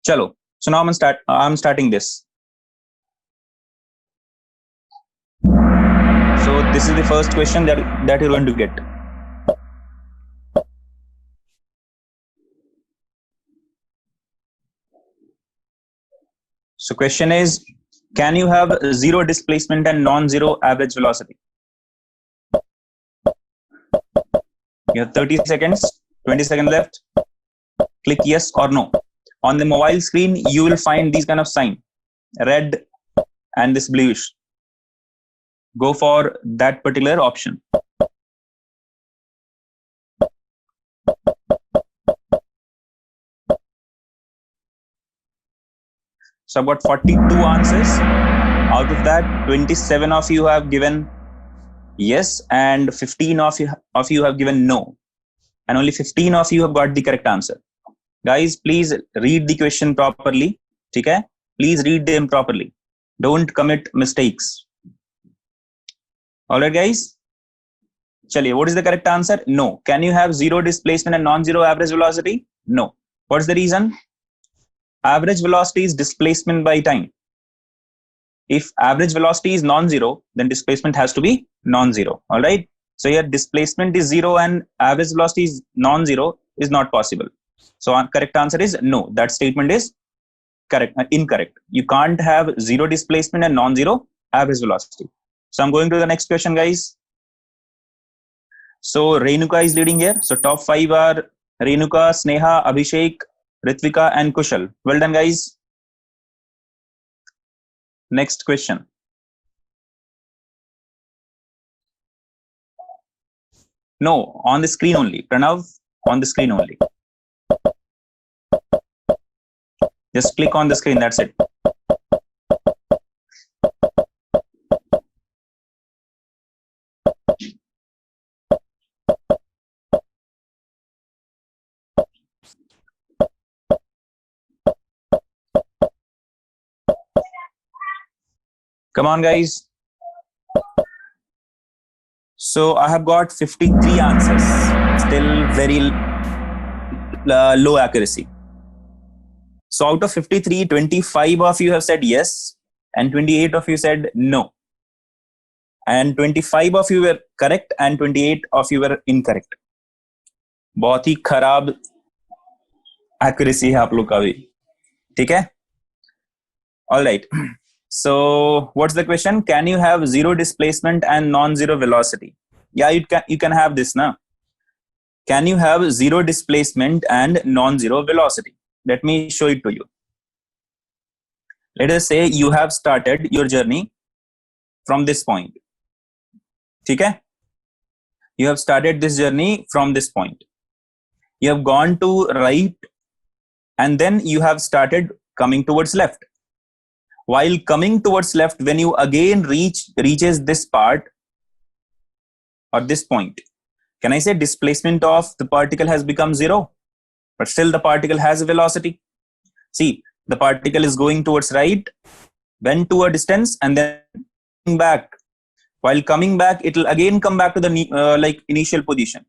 चलो, so now I'm starting this. So this is the first question that you're going to get. So question is, can you have zero displacement and non-zero average velocity? You have 30 seconds, 20 seconds left. Click yes or no. On the mobile screen, you will find these kind of sign, red and this bluish. Go for that particular option. So I've got 42 answers. Out of that, 27 of you have given yes, and 15 of you have given no. And only 15 of you have got the correct answer. Guys, please read the question properly. Okay? Please read them properly. Don't commit mistakes. Alright, guys? Chaliye, what is the correct answer? No. Can you have zero displacement and non-zero average velocity? No. What's the reason? Average velocity is displacement by time. If average velocity is non-zero, then displacement has to be non-zero. All right. So here displacement is zero and average velocity is non-zero is not possible. So our correct answer is no. That statement is incorrect. You can't have zero displacement and non-zero average velocity. So I'm going to the next question, guys. So Renuka is leading here. So top 5 are Renuka, Sneha, Abhishek, Ritvika and Kushal. Well done, guys. Next question. No, on the screen only. Pranav, on the screen only. Just click on the screen, that's it. Come on, guys. So I have got 53 answers. Still very low accuracy. So out of 53, 25 of you have said yes, and 28 of you said no. And 25 of you were correct, and 28 of you were incorrect. बहुत ही खराब accuracy है आप लोग का भी. ठीक है? All right. So what's the question? Can you have zero displacement and non-zero velocity? Yeah, you can have this now. Can you have zero displacement and non-zero velocity? Let me show it to you. Let us say you have started your journey from this point. Okay? You have started this journey from this point. You have gone to right, and then you have started coming towards left. While coming towards left, when you again reaches this part or this point, can I say displacement of the particle has become zero? But still the particle has a velocity. See, the particle is going towards right, went to a distance, and then back. While coming back, it will again come back to the initial position,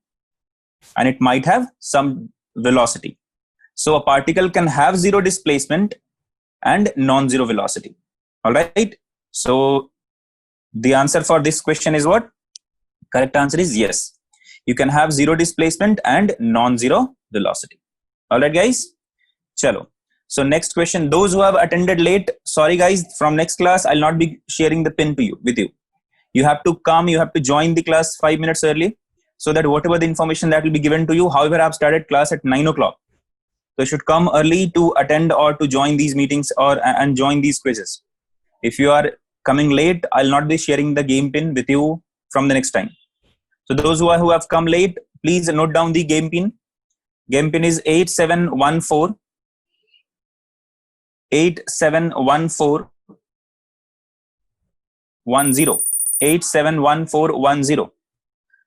and it might have some velocity. So a particle can have zero displacement and non-zero velocity. All right. So the answer for this question is what? Correct answer is yes. You can have zero displacement and non-zero velocity. All right, guys. Chalo. So next question. Those who have attended late, sorry guys. From next class, I'll not be sharing the pin with you. You have to come. You have to join the class 5 minutes early, so that whatever the information that will be given to you. However, I've started class at 9 o'clock. So you should come early to attend or to join these meetings and join these quizzes. If you are coming late, I'll not be sharing the game pin with you from the next time. So those who have come late, please note down the game pin. Game pin is 8714 8714 10 871410.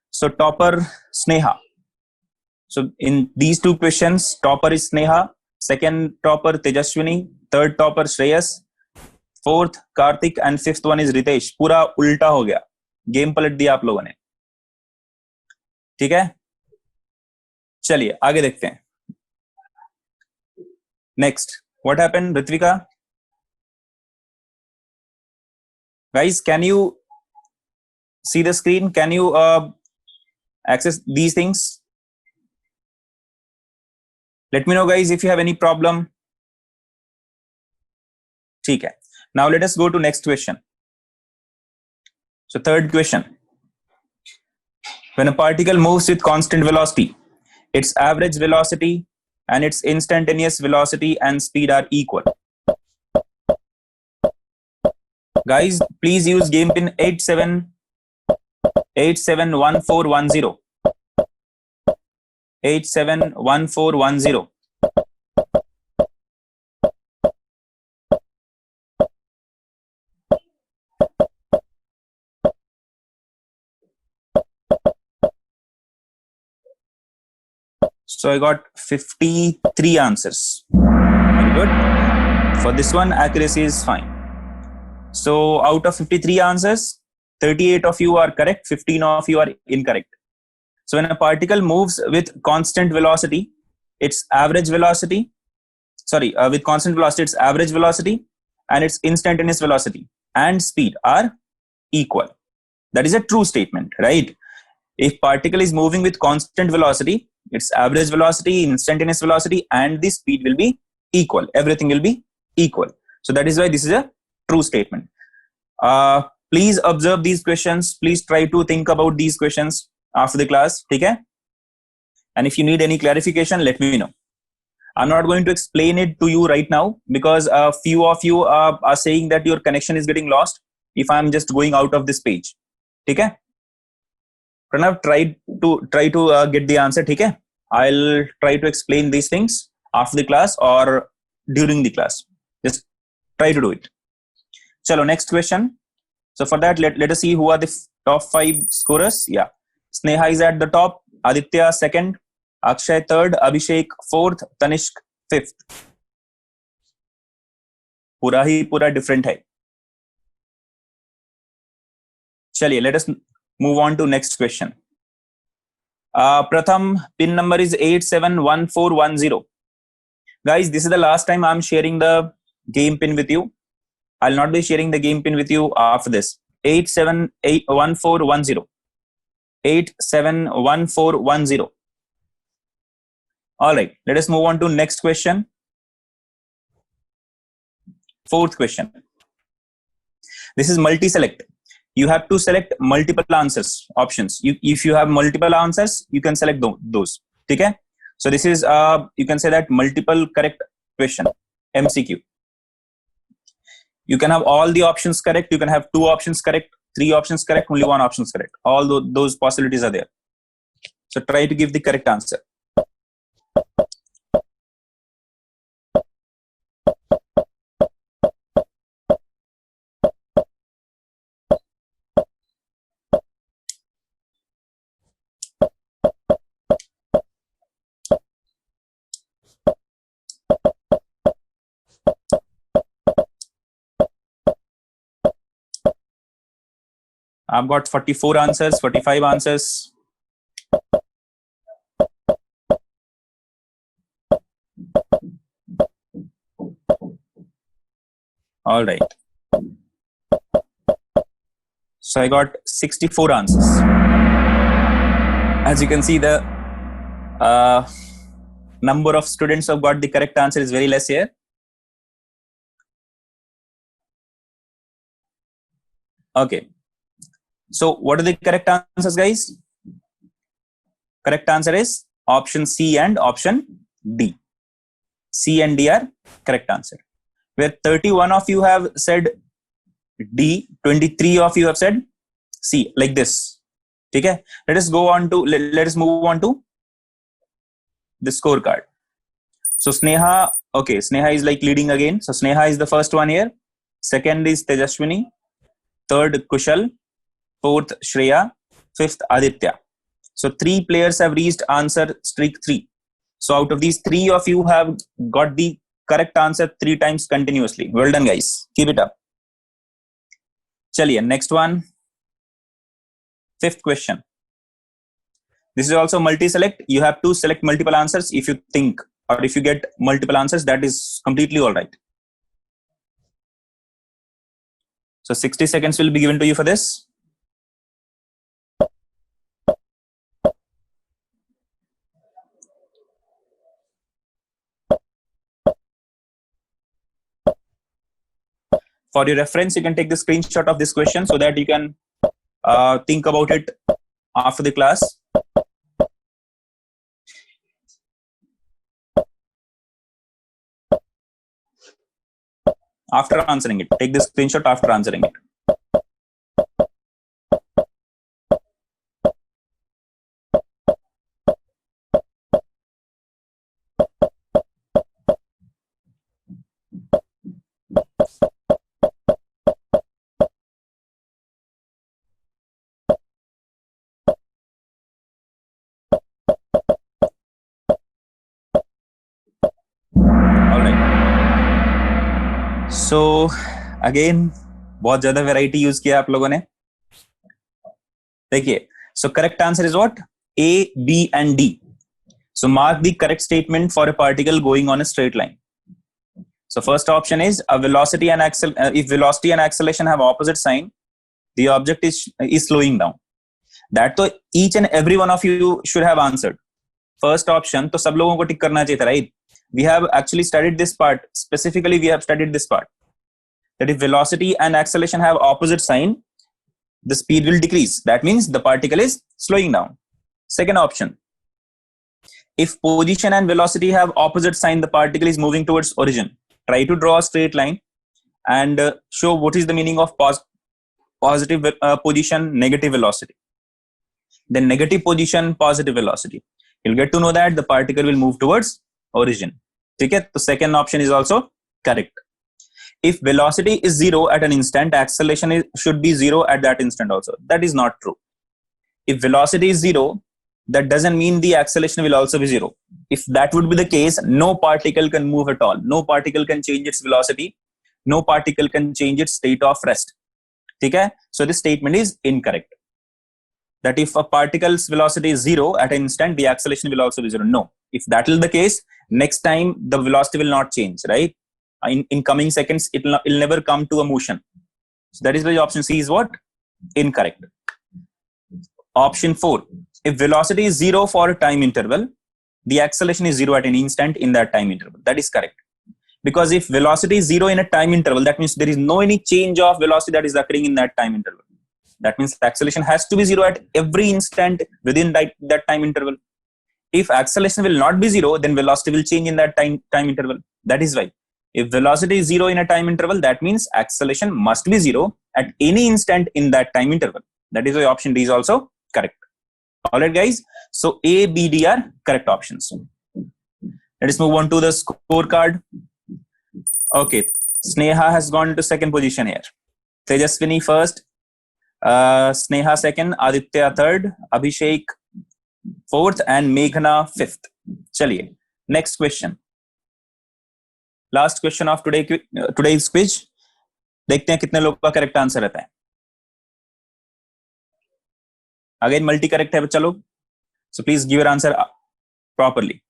So topper Sneha. So in these two questions, topper is Sneha, second topper Tejaswini, third topper Shreyas, fourth Karthik and fifth one is Ritesh. पूरा उल्टा हो गया, game पलट दिया आप लोगों ने. ठीक है, चलिए आगे देखते हैं. Next What happened, Ritvika? Guys, can you see the screen? Can you access these things? Let me know, guys, if you have any problem. Okay. Now let us go to next question. So third question. When a particle moves with constant velocity, its average velocity and its instantaneous velocity and speed are equal. Guys, please use game pin 871410. 871410. So I got 53 answers. Very good. For this one, accuracy is fine. So out of 53 answers, 38 of you are correct, 15 of you are incorrect. So when a particle moves with constant velocity, its average velocity, with constant velocity, its average velocity and its instantaneous velocity and speed are equal. That is a true statement, right? If particle is moving with constant velocity, its average velocity, instantaneous velocity, and the speed will be equal. Everything will be equal. So that is why this is a true statement. Please observe these questions. Please try to think about these questions after the class. Okay? And if you need any clarification, let me know. I'm not going to explain it to you right now because a few of you are saying that your connection is getting lost if I'm just going out of this page. Okay? Pranav, try to get the answer. Okay? I'll try to explain these things after the class or during the class. Just try to do it. Chalo, next question. So for that, let us see who are the top 5 scorers. Yeah. Sneha is at the top, Aditya second, Akshay third, Abhishek fourth, Tanishk fifth. पूरा ही पूरा different है. चलिए, let us move on to next question. Pratham, pin number is 871410. Guys, this is the last time I'm sharing the game pin with you. I'll not be sharing the game pin with you after this. 871410. 871410. All right, let us move on to next question. Fourth question. This is multi-select. You have to select multiple answers, options. If you have multiple answers, you can select those. Okay? So this is, you can say that multiple correct question, MCQ. You can have all the options correct. You can have 2 options correct, 3 options correct, only 1 option correct. All those possibilities are there. So try to give the correct answer. I've got 44 answers, 45 answers. All right. So I got 64 answers. As you can see, the number of students who have got the correct answer is very less here. Okay. So what are the correct answers, guys? Correct answer is option C and option D. C and D are correct answer. Where 31 of you have said D, 23 of you have said C, like this. Okay? Let us move on to the scorecard. So Sneha, okay, Sneha is like leading again. So Sneha is the first one here. Second is Tejaswini. Third, Kushal. Fourth, Shreya. Fifth, Aditya. So 3 players have reached answer streak 3. So out of these, 3 of you have got the correct answer 3 times continuously. Well done, guys. Keep it up. Chaliye, next one. 5th question. This is also multi-select. You have to select multiple answers if you think or if you get multiple answers, that is completely all right. So 60 seconds will be given to you for this. For your reference, you can take the screenshot of this question so that you can think about it after the class. After answering it, take the screenshot after answering it. So again बहुत ज्यादा variety use किया आप लोगों ने. देखिए, so correct answer is what? A, B and D. So mark the correct statement for a particle going on a straight line. So first option is a velocity and if velocity and acceleration have opposite sign, the object is slowing down. That तो each and every one of you should have answered. First option तो सब लोगों को टिक करना चाहिए था, right? We have actually studied this part. Specifically, we have studied this part. That if velocity and acceleration have opposite sign, the speed will decrease. That means the particle is slowing down. Second option, if position and velocity have opposite sign, the particle is moving towards origin. Try to draw a straight line and show what is the meaning of positive position, negative velocity. Then negative position, positive velocity. You'll get to know that the particle will move towards origin. Okay? The second option is also correct. If velocity is 0 at an instant, acceleration should be 0 at that instant also. That is not true. If velocity is 0, that doesn't mean the acceleration will also be 0. If that would be the case, no particle can move at all. No particle can change its velocity. No particle can change its state of rest. Okay? So this statement is incorrect. That if a particle's velocity is 0 at an instant, the acceleration will also be 0. No. If that is the case, next time the velocity will not change, right? In coming seconds, it will never come to a motion. So that is why option C is what? Incorrect. Option 4. If velocity is 0 for a time interval, the acceleration is 0 at an instant in that time interval. That is correct. Because if velocity is 0 in a time interval, that means there is no any change of velocity that is occurring in that time interval. That means the acceleration has to be 0 at every instant within that time interval. If acceleration will not be 0, then velocity will change in that time interval. That is why. If velocity is 0 in a time interval, that means acceleration must be 0 at any instant in that time interval. That is why option D is also correct. Alright guys, so A, B, D are correct options. Let us move on to the scorecard. Okay, Sneha has gone to second position here. Tejaswini first, Sneha second, Aditya third, Abhishek fourth and Meghna fifth. Chaliye, next question. Last question of today's quiz. देखते हैं कितने लोगों का correct answer रहता है. Again, multi correct है बच्चा लोग. So please give your answer properly.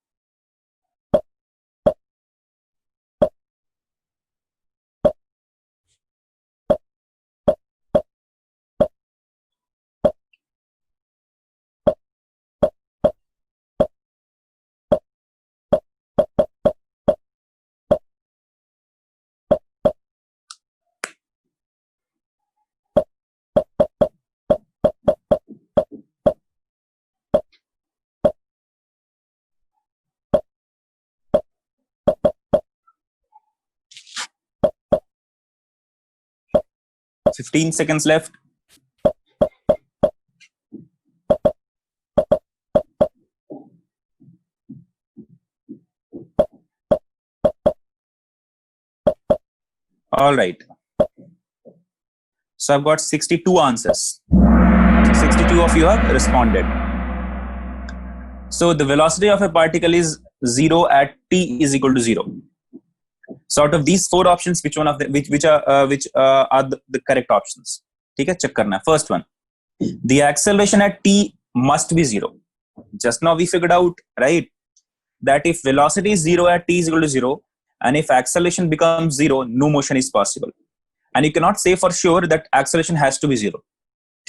Fifteen seconds left. All right. So I've got 62 answers. 62 of you have responded. So the velocity of a particle is 0 at t is equal to 0. So out of these four options, which one of the which are the correct options? ठीक है, check करना. First one, the acceleration at t must be 0. Just now we figured out, right? that if velocity is 0 at t is equal to 0, and if acceleration becomes 0, no motion is possible. And you cannot say for sure that acceleration has to be 0.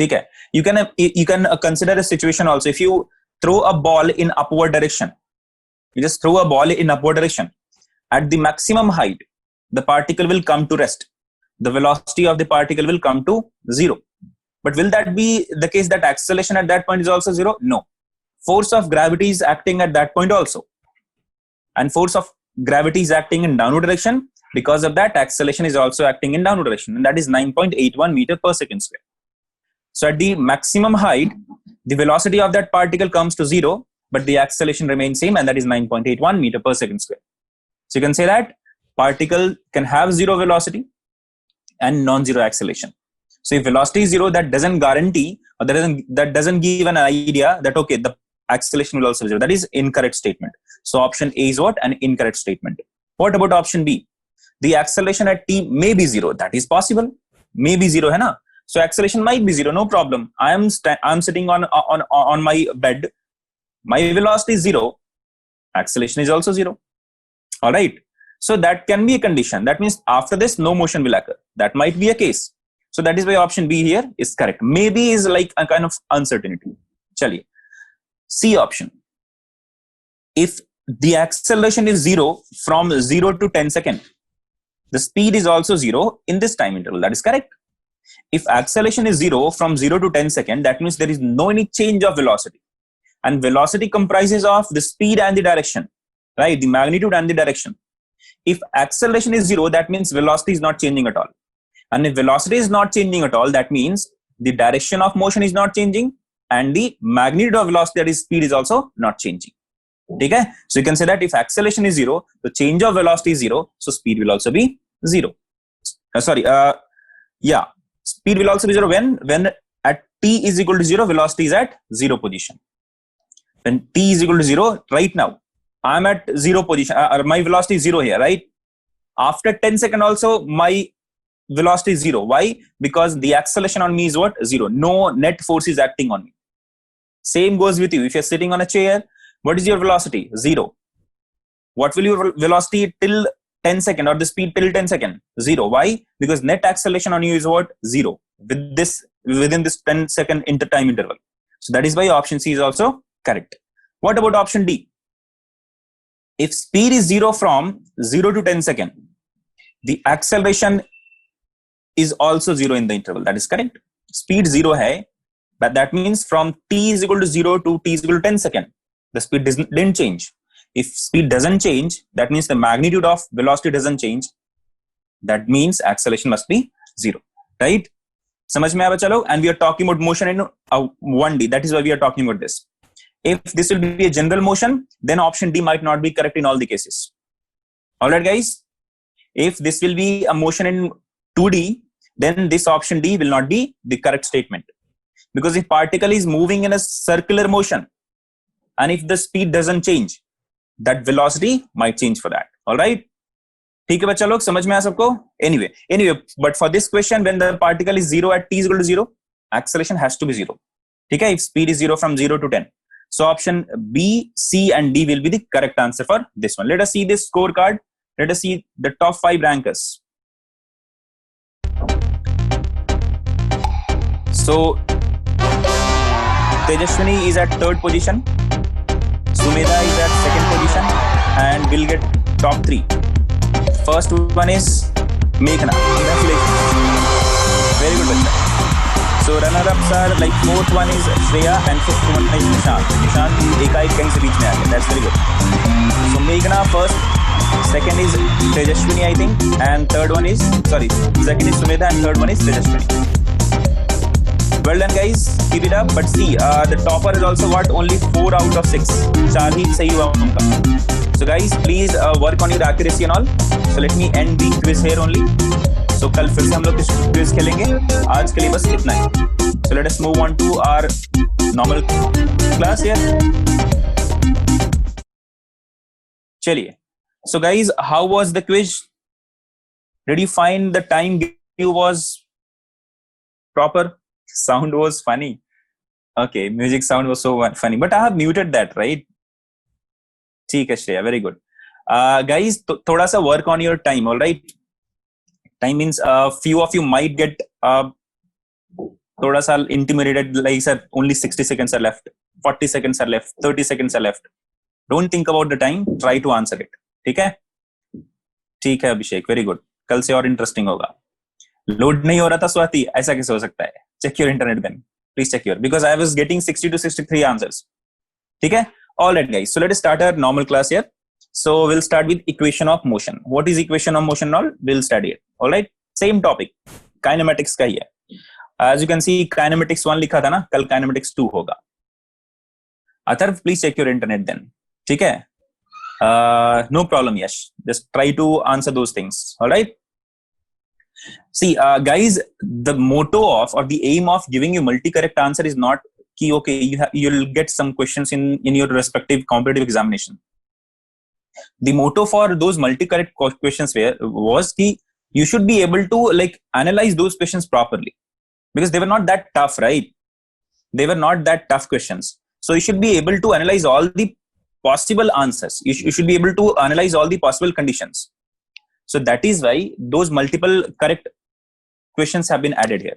Okay? You can consider a situation also. If you throw a ball in upward direction, you just throw a ball in upward direction. At the maximum height, the particle will come to rest. The velocity of the particle will come to 0. But will that be the case that acceleration at that point is also 0? No. Force of gravity is acting at that point also. And force of gravity is acting in downward direction. Because of that, acceleration is also acting in downward direction. And that is 9.81 meter per second square. So at the maximum height, the velocity of that particle comes to 0, but the acceleration remains same, and that is 9.81 meter per second square. So you can say that particle can have 0 velocity and non-zero acceleration. So if velocity is 0, that doesn't guarantee, or that doesn't give an idea that, okay, the acceleration will also be 0. That is incorrect statement. So option A is what? An incorrect statement. What about option B? The acceleration at t may be 0. That is possible. May be 0, hai na? So acceleration might be 0, no problem. I'm sitting on my bed. My velocity is 0. Acceleration is also 0. All right. So that can be a condition. That means after this, no motion will occur. That might be a case. So that is why option B here is correct. Maybe is like a kind of uncertainty. Chaliye. C option. If the acceleration is 0 from 0 to 10 seconds, the speed is also 0 in this time interval. That is correct. If acceleration is 0 from 0 to 10 seconds, that means there is no any change of velocity. And velocity comprises of the speed and the direction, right? The magnitude and the direction. If acceleration is 0, that means velocity is not changing at all. And if velocity is not changing at all, that means the direction of motion is not changing, and the magnitude of velocity, that is speed, is also not changing. Okay? So you can say that if acceleration is 0, the change of velocity is 0, so speed will also be 0. Speed will also be 0 when at t is equal to 0, velocity is at 0 position. When t is equal to 0, right now, I'm at 0 position, my velocity is 0 here, right? After 10 seconds also, my velocity is 0. Why? Because the acceleration on me is what? 0. No net force is acting on me. Same goes with you. If you're sitting on a chair, what is your velocity? 0. What will your velocity till 10 seconds, or the speed till 10 seconds? 0. Why? Because net acceleration on you is what? 0. Within this 10-second time interval. So that is why option C is also correct. What about option D? If speed is 0 from 0 to 10 seconds, the acceleration is also 0 in the interval. That is correct. Speed 0 hai, but that means from t is equal to 0 to t is equal to 10 seconds, the speed didn't change. If speed doesn't change, that means the magnitude of velocity doesn't change. That means acceleration must be 0. Right? Samajh mein aaya chalo? And we are talking about motion in 1D. That is why we are talking about this. If this will be a general motion, then option D might not be correct in all the cases. Alright guys? If this will be a motion in 2D, then this option D will not be the correct statement. Because if particle is moving in a circular motion, and if the speed doesn't change, that velocity might change for that. Alright? ठीक है बच्चा लोग, समझ में आया सबको? Anyway, but for this question, when the particle is 0 at t is equal to 0, acceleration has to be 0. ठीक है? If speed is 0 from 0 to 10. So option B, C and D will be the correct answer for this one. Let us see this scorecard. Let us see the top 5 rankers. So Tejaswini is at 3rd position, Sumedha is at 2nd position, and will get top 3. First one is Meghna. Congratulations. Very good, Bachcha. So runner-ups are like 4th one is Shreya and 5th one is Nishant. Nishant एकाएक कहीं से बीच में आ गया. That's very good. So Meghna first, 2nd is Tejaswini I think, and 3rd one is, 2nd is Sumedha and 3rd one is Tejaswini. Well done guys, keep it up. But see, the topper is also what? Only 4 out of 6. 4 ही सही हुआ उनका. So guys, please work on your accuracy and all. So let me end the quiz here only. So कल फिर से हम लोग quiz खेलेंगे. आज के लिए बस इतना ही. So let us move on to our normal class here. चलिए. So guys, how was the quiz? Did you find the time given was proper? Sound was funny. Okay, music sound was so funny, but I have muted that, right? ठीक है Shreya, very good guys. थोड़ा सा work on your time. Alright, time means few of you might get थोड़ा सा intimidated, like sir only 60 seconds are left, 40 seconds are left, 30 seconds are left. Don't think about the time, try to answer it. ठीक है, ठीक है अभिषेक, very good. कल से और interesting होगा. लोड नहीं हो रहा था स्वाति, ऐसा कैसे हो सकता है? Check your internet then, please check your, because I was getting 60 to 63 answers. ठीक है, alright guys, so let us start our normal class here. So we'll start with equation of motion. What is equation of motion and all? We'll study it. All right. Same topic. Kinematics का ही है. As you can see, kinematics 1 लिखा था ना, कल kinematics 2 होगा. Atharva, please check your internet then. ठीक है? No problem, Yash. Just try to answer those things. All right. See, guys, the motto of or the aim of giving you multi-correct answer is not कि okay, you'll get some questions in your respective competitive examination. The motto for those multi-correct questions was that you should be able to like analyze those questions properly, because they were not that tough, right? They were not that tough questions. So you should be able to analyze all the possible answers. You should be able to analyze all the possible conditions. So that is why those multiple correct questions have been added here.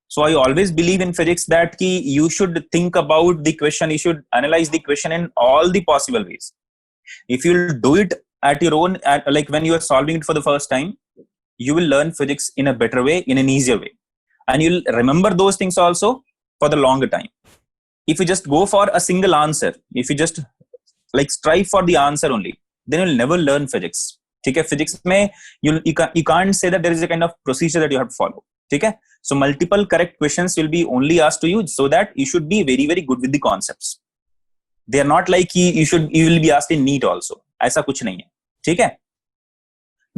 So I always believe in physics that you should think about the question, you should analyze the question in all the possible ways. If you'll do it at your own, like when you are solving it for the first time, you will learn physics in a better way, in an easier way, and you'll remember those things also for the longer time. If you just go for a single answer, if you just like strive for the answer only, then you'll never learn physics. ठीक है, physics में you can't say that there is a kind of procedure that you have to follow. ठीक है, so multiple correct questions will be only asked to you, so that you should be very very good with the concepts. They are not like you will be asked in NEET also. ऐसा कुछ नहीं है. ठीक है,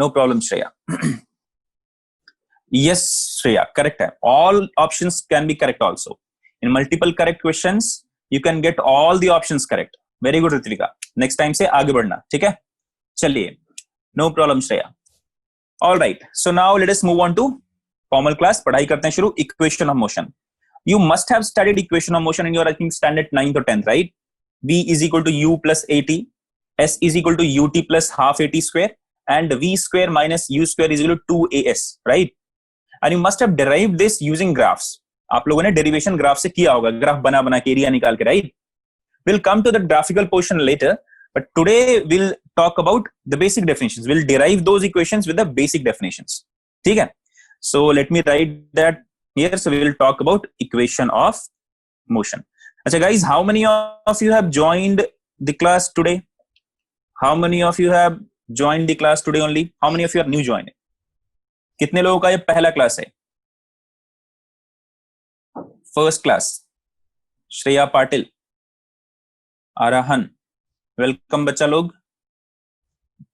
no problem Shreya. Yes Shreya, correct है. All options can be correct also. In multiple correct questions you can get all the options correct. Very good Ritvika. Next time से आगे बढ़ना. ठीक है, चलिए, no problem Shreya. All right, so now let us move on to formal class. पढ़ाई करते हैं शुरू. Equation of motion. You must have studied equation of motion in your I think standard 9th or 10th, right? V is equal to U plus AT, S is equal to UT plus half AT square, and V square minus U square is equal to 2AS, right? And you must have derived this using graphs. आप लोगों ने derivation graph से किया होगा, graph बना के area निकाल के, right? We'll come to the graphical portion later, but today we'll talk about the basic definitions. We'll derive those equations with the basic definitions. ठीक है? So let me write that here. So we will talk about equation of motion. अच्छा guys, how many of you have joined the class today? How many of you have joined the class today only? How many of you are new joining? कितने लोगों का ये पहला class है? First class. Shreya Patil, Aarahan, welcome बच्चा लोग.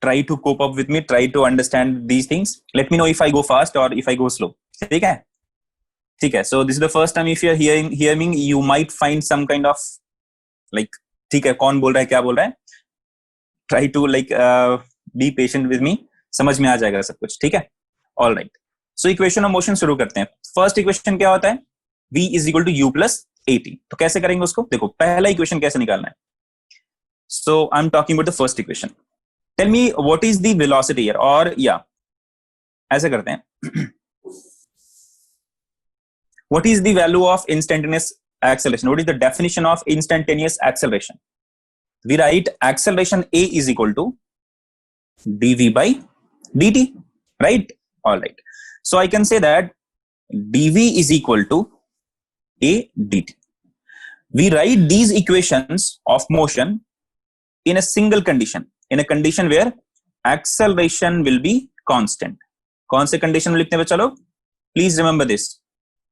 Try to cope up with me, try to understand these things. Let me know if I go fast or if I go slow. ठीक है, ठीक है. So this is the first time if you are hearing, you might find some kind of like, ठीक है, कौन बोल रहा है, क्या बोल रहा है. Try to like be patient with me. समझ में आ जाएगा सब कुछ. ठीक है, all right. So equation of motion शुरू करते हैं. First equation क्या होता है? V is equal to U plus AT. तो कैसे करेंगे उसको? देखो, पहला इक्वेशन कैसे निकालना है. So I'm talking about the first equation. Tell me what is the velocity here, or yeah, ऐसे करते हैं. What is the value of instantaneous acceleration? What is the definition of instantaneous acceleration? We write acceleration A is equal to dv by dt, right? All right. So I can say that dv is equal to A dt. We write these equations of motion in a single condition, in a condition where acceleration will be constant. कौन से condition लिखते हैं बच्चा लोग? Please remember this.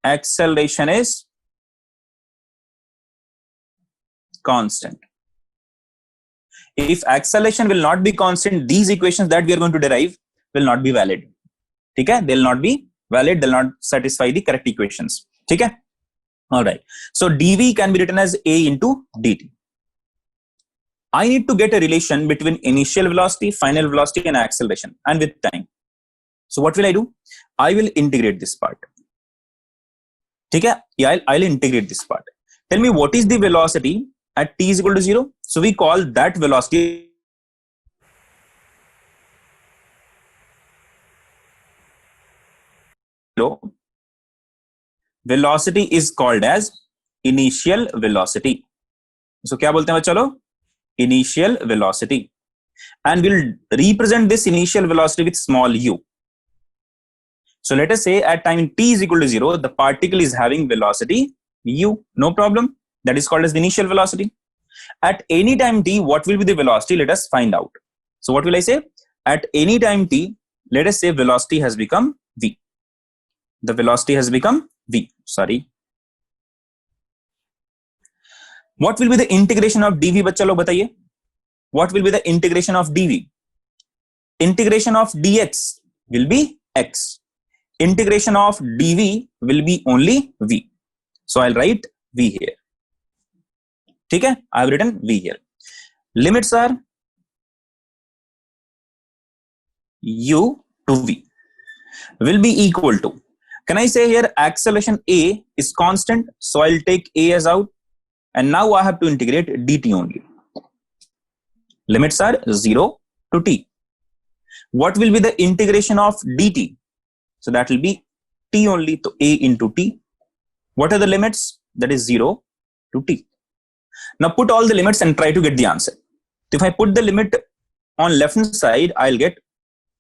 Acceleration is constant. If acceleration will not be constant, these equations that we are going to derive will not be valid. ठीक है? They will not be valid. They will not satisfy the correct equations. ठीक है? All right. So dv can be written as A into dt. I need to get a relation between initial velocity, final velocity, and acceleration, and with time. So what will I do? I will integrate this part. ठीक है? Yeah, I'll integrate this part. Tell me what is the velocity at t is equal to 0. So we call that velocity velocity is called as initial velocity. So क्या बोलते हैं चलो, initial velocity, and we'll represent this initial velocity with small u. So let us say at time t is equal to 0, the particle is having velocity u, no problem. That is called as the initial velocity. At any time t, what will be the velocity? Let us find out. So what will I say? At any time t, let us say velocity has become v. The velocity has become v. Sorry. What will be the integration of dv? बच्चा लोग बताइए. What will be the integration of dv? Integration of dx will be x. Integration of dv will be only v. So I'll write v here. ठीक है? I have written v here. Limits are u to v will be equal to. Can I say here acceleration a is constant? So I'll take a as out. And now I have to integrate dt only. Limits are 0 to t. What will be the integration of dt? So that will be t only, so a into t. What are the limits? That is 0 to t. Now put all the limits and try to get the answer. So if I put the limit on left hand side, I'll get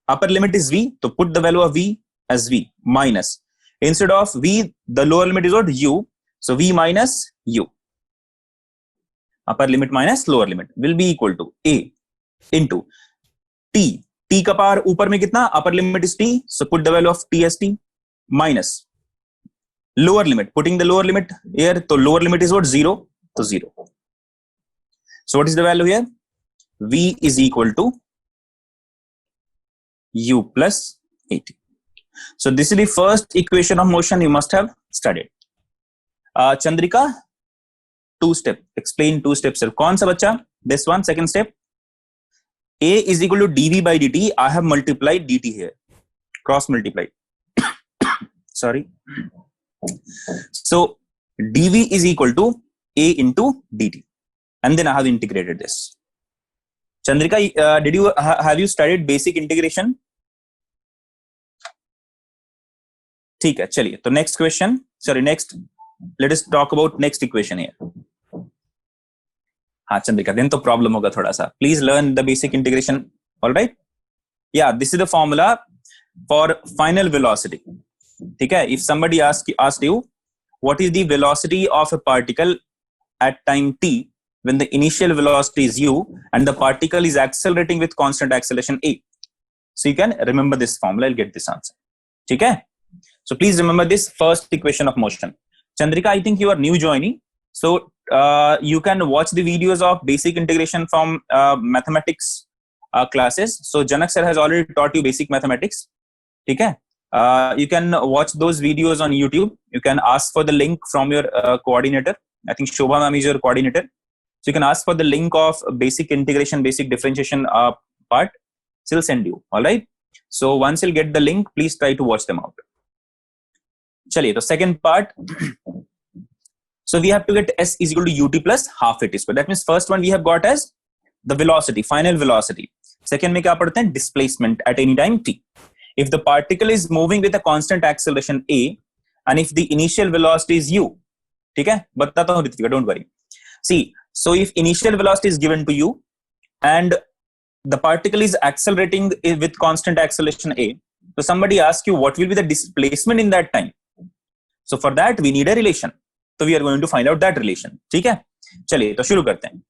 upper limit is v, so put the value of v as v minus. Instead of v, the lower limit is what? U. So v minus u. Upper limit minus lower limit will be equal to a into t. T का power ऊपर में कितना? Upper limit is t, so put the value of t as t minus lower limit. Putting the lower limit here, so lower limit is what? 0, so 0. So what is the value here? V is equal to u plus at. So this is the first equation of motion you must have studied. Chandrika, 2 step. Explain 2 steps. कौन सा बच्चा? This one, second step. A is equal to dv by dt. I have multiplied dt here. Cross multiplied. Sorry. So dv is equal to a into dt. And then I have integrated this. Chandrika, did you have you studied basic integration? ठीक है, चलिए. तो next question. Sorry, next. Let us talk about next equation here. हाँ Chandrika, then तो problem होगा थोड़ा सा. Please learn the basic integration. All right? Yeah, this is the formula for final velocity. ठीक है? If somebody asked you what is the velocity of a particle at time t when the initial velocity is u and the particle is accelerating with constant acceleration a, so you can remember this formula. I'll get this answer. ठीक है? So please remember this first equation of motion. Chandrika, I think you are new joining. So you can watch the videos of basic integration from mathematics classes. So Janak sir has already taught you basic mathematics. ठीक है? You can watch those videos on YouTube. You can ask for the link from your coordinator. I think Shobha ma'am is your coordinator. So you can ask for the link of basic integration, basic differentiation part. She'll send you. All right. So once you'll get the link, please try to watch them out. चलिए, तो second part. So we have to get s is equal to ut plus half at square. That means first one we have got as the velocity, final velocity. Second में क्या पढ़ते हैं? Displacement at any time t. If the particle is moving with a constant acceleration a, and if the initial velocity is u, ठीक है? बताता हूँ Ritika, don't worry. See, so if initial velocity is given to you, and the particle is accelerating with constant acceleration a, so somebody asks you what will be the displacement in that time. So for that we need a relation. So we are going to find out that relation. ठीक है? चलिए, तो शुरू करते हैं.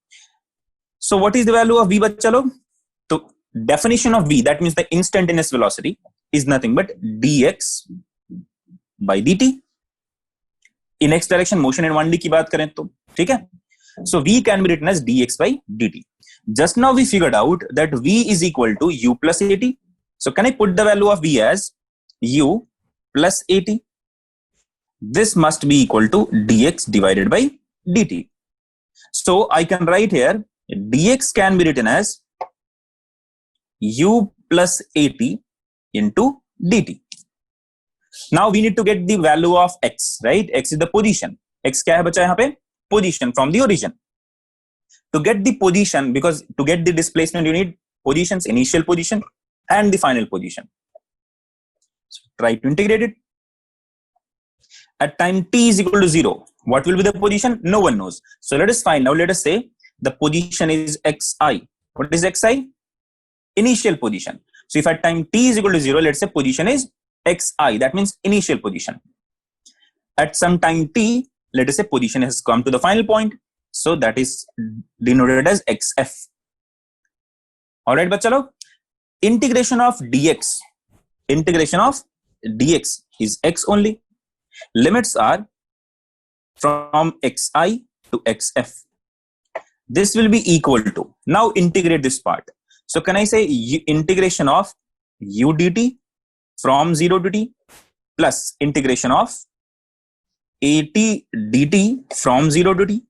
So what is the value of v बच्चा लोग? तो definition of v, that means the instantaneous velocity, is nothing but dx by dt. In x direction motion in 1D की बात करें तो, ठीक है? So v can be written as dx by dt. Just now we figured out that v is equal to u plus at. So can I put the value of v as u plus at? This must be equal to dx divided by dt. So I can write here dx can be written as u plus at into dt. Now we need to get the value of x, right? X is the position. X क्या है बच्चा यहाँ पे? Position from the origin. to get the position, because to get the displacement, you need positions, initial position and the final position. So try to integrate it. At time t is equal to 0, what will be the position? No one knows. So let us find out. Let us say the position is xi. What is xi? Initial position. So if at time t is equal to 0, let's say position is xi, that means initial position. At some time t, let us say position has come to the final point, so that is denoted as xf. All right, bachcha log. Integration of dx is x only. Limits are from xi to xf. This will be equal to, now integrate this part. So can I say integration of u dt from 0 to t plus integration of at dt from 0 to t?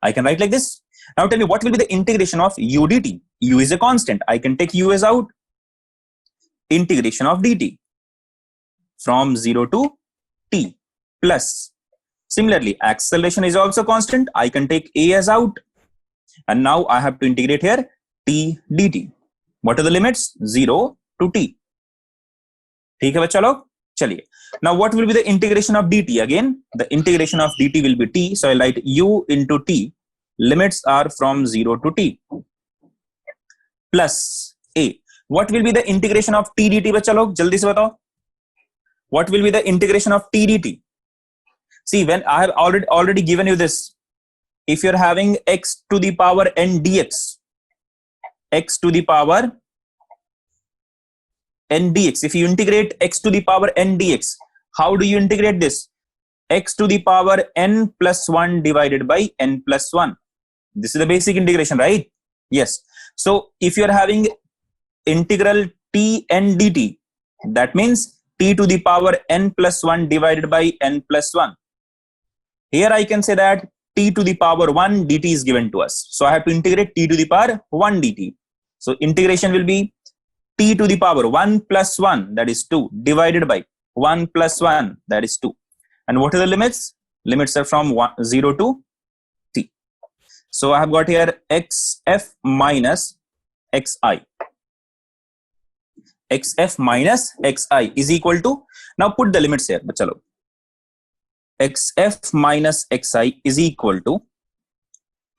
I can write like this. Now tell me, what will be the integration of u dt? U is a constant. I can take u as out. Integration of dt from 0 to t plus, similarly, acceleration is also constant. I can take a as out. And now I have to integrate here t dt. What are the limits? 0 to t. ठीक है बच्चा लोग, चलिए. Now what will be the integration of dt? Again, the integration of dt will be t. So I'll write u into t. Limits are from 0 to t plus a. What will be the integration of t dt? बच्चा लोग जल्दी से बताओ. What will be the integration of t dt? See, when I have already given you this, if you're having x to the power n dx, x to the power n dx, if you integrate x to the power n dx, how do you integrate this? X to the power n plus 1 divided by n plus 1. This is the basic integration, right? Yes. So if you're having integral t n dt, that means t to the power n plus 1 divided by n plus 1. Here I can say that t to the power 1 dt is given to us. So I have to integrate t to the power 1 dt. So integration will be t to the power 1 plus 1, that is 2, divided by 1 plus 1, that is 2. And what are the limits? Limits are from 0 to t. So I have got here xf minus xi. xf minus xi is equal to, now put the limits here, bachalo. xf minus xi is equal to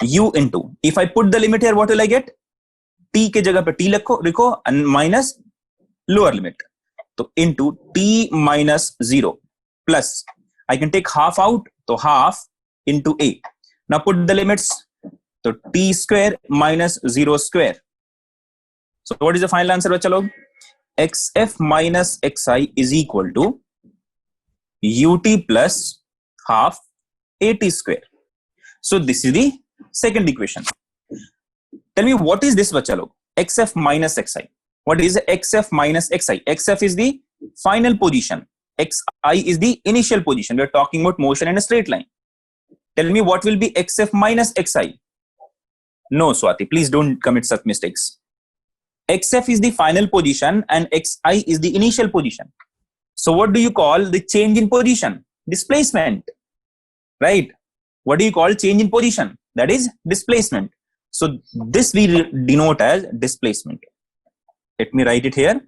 u into, if I put the limit here, what will I get? t के जगह पे t लिखो and minus lower limit, तो into t minus 0 plus, I can take half out, so half into a. Now put the limits, so t square minus 0 square. So what is the final answer, bachcha log? xf minus xi is equal to ut plus half at square. So this is the second equation. Tell me, what is this, bachcha log? xf minus xi. What is xf minus xi? xf is the final position. xi is the initial position. We are talking about motion in a straight line. Tell me, what will be xf minus xi? No, Swati, please don't commit such mistakes. xf is the final position and xi is the initial position. So what do you call the change in position? Displacement, right? What do you call change in position? That is displacement. So this we denote as displacement. Let me write it here.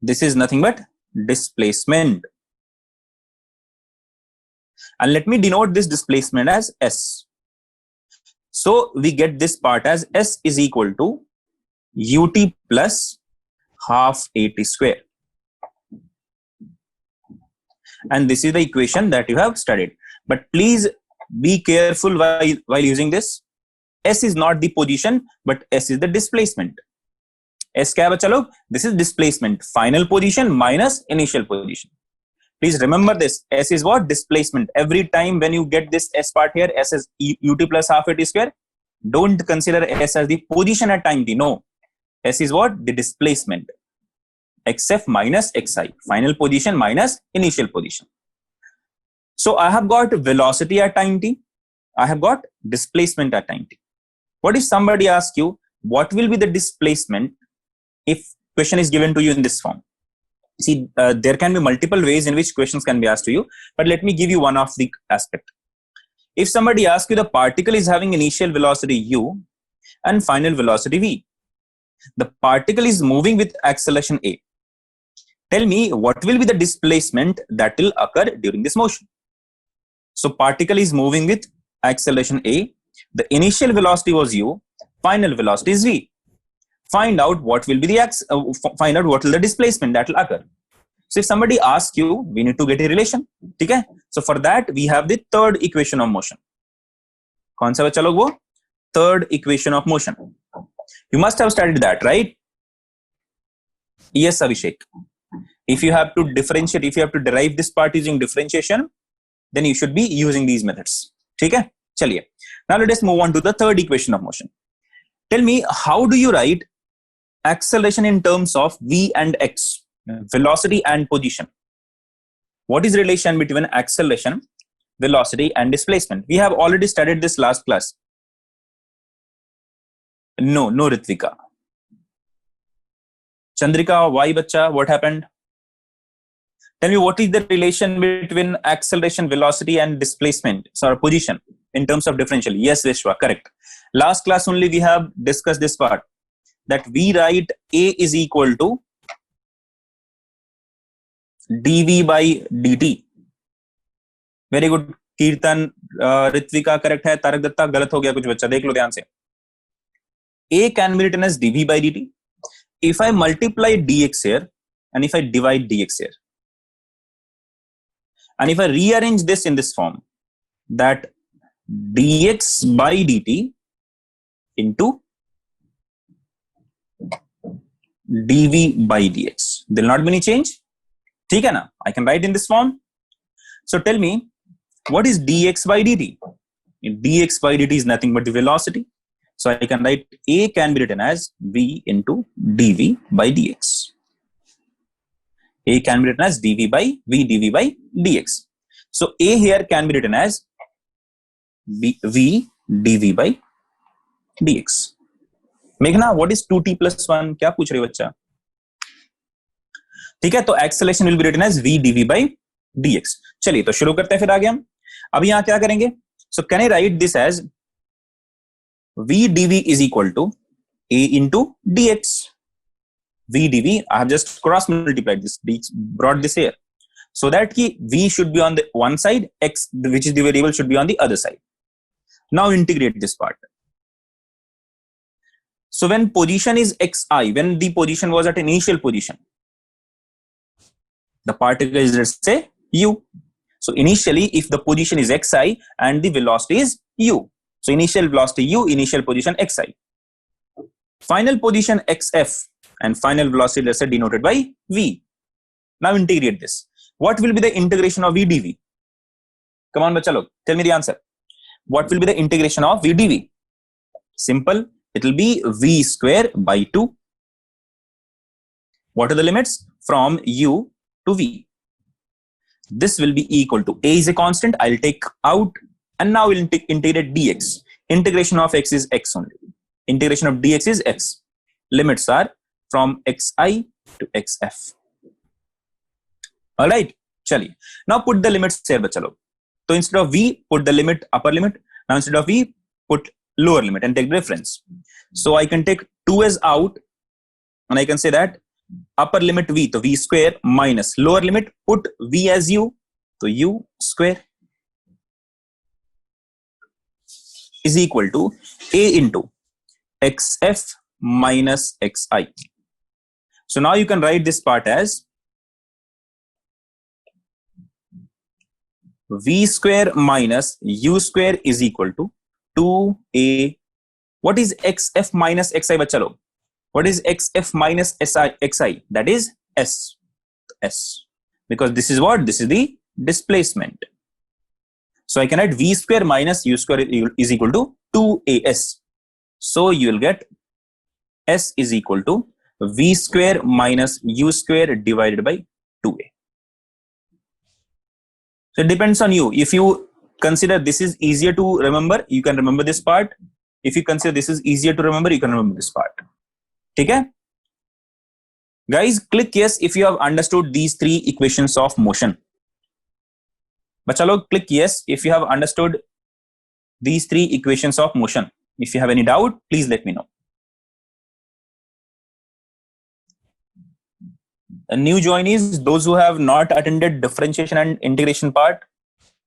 This is nothing but displacement. And let me denote this displacement as s. So we get this part as s is equal to ut plus half at square. And this is the equation that you have studied. But please be careful while using this. S is not the position, but S is the displacement. S kya bachcha log? This is displacement. Final position minus initial position. Please remember this. S is what? Displacement. Every time when you get this S part here, S is ut plus half at square. Don't consider S as the position at time t. No. S is what? The displacement. xf minus xi. Final position minus initial position. So I have got velocity at time t. I have got displacement at time t. What if somebody asks you, what will be the displacement if question is given to you in this form? See, there can be multiple ways in which questions can be asked to you, but let me give you one of the aspect. If somebody asks you the particle is having initial velocity u and final velocity v, the particle is moving with acceleration a. Tell me what will be the displacement that will occur during this motion. So particle is moving with acceleration a, the initial velocity was u, final velocity is v. Find out what will be the find out what will the displacement that will occur. So if somebody asks you, we need to get a relation. Okay? So for that we have the third equation of motion. कौन सा बच्चा लोग वो? Third equation of motion. You must have studied that, right? Yes, Abhishek. If you have to differentiate, if you have to derive this part using differentiation, then you should be using these methods. ठीक है? चलिए. Now let us move on to the third equation of motion. Tell me, how do you write acceleration in terms of v and x, velocity and position? What is relation between acceleration, velocity and displacement? We have already studied this last class. No Ritvika. Chandrika, why bacha? What happened? Tell me, what is the relation between acceleration, velocity and displacement, sorry, position in terms of differential? Yes, Vishwa, correct. Last class only we have discussed this part, that we write A is equal to dv by dt. Very good. Kirtan, Ritvika correct है, तारक दत्ता गलत हो गया कुछ बच्चा, देख लो ध्यान से. A can be written as dv by dt. If I multiply dx here and if I divide dx here, and if I rearrange this in this form, that dx by dt into dv by dx, there will not be any change. ठीक है ना? I can write in this form. So tell me, what is dx by dt? Dx by dt is nothing but the velocity. So I can write A can be written as v into dv by dx. A can be written as dv by v dv by dx. So A here can be written as v dv by dx. Meghna, what is 2t plus 1? क्या पूछ रहे हो बच्चा? ठीक है, तो acceleration will be written as v dv by dx. चलिए तो शुरू करते हैं फिर आगे हम. अब यहाँ क्या करेंगे? So can I write this as v dv is equal to A into dx. V dv, I have just cross multiplied this, brought this here, so that ki v should be on the one side, x, which is the variable, should be on the other side. Now integrate this part. So when position is xi, when the position was at initial position, the particle is, let's say, u. So initially, if the position is xi and the velocity is u, so initial velocity u, initial position xi, final position xf, and final velocity, let's say, denoted by v. Now integrate this. What will be the integration of v dv? Come on, bacha log, tell me the answer. What will be the integration of v dv? Simple. It will be v square by 2. What are the limits? From u to v. This will be equal to, A is a constant, I'll take out, and now we'll integrate dx. Integration of x is x only. Integration of dx is x. Limits are from xi to xf. Alright, chali. Now put the limits here, bacha log. So instead of v, put the limit, upper limit. Now instead of v, put lower limit and take the difference. So I can take 2 as out, and I can say that upper limit v, so v square, minus lower limit, put v as u, so u square is equal to A into xf minus xi. So now you can write this part as v square minus u square is equal to 2a. What is xf minus xi, bacha log? What is xf minus xi? That is s. Because this is what? This is the displacement. So I can write v square minus u square is equal to 2as. So you will get s is equal to v square minus u square divided by 2a. So it depends on you. If you consider this is easier to remember, you can remember this part. If you consider this is easier to remember, you can remember this part. Okay? Guys, click yes if you have understood these three equations of motion. Bacha log, click yes if you have understood these three equations of motion. If you have any doubt, please let me know. A new joinees, those who have not attended differentiation and integration part,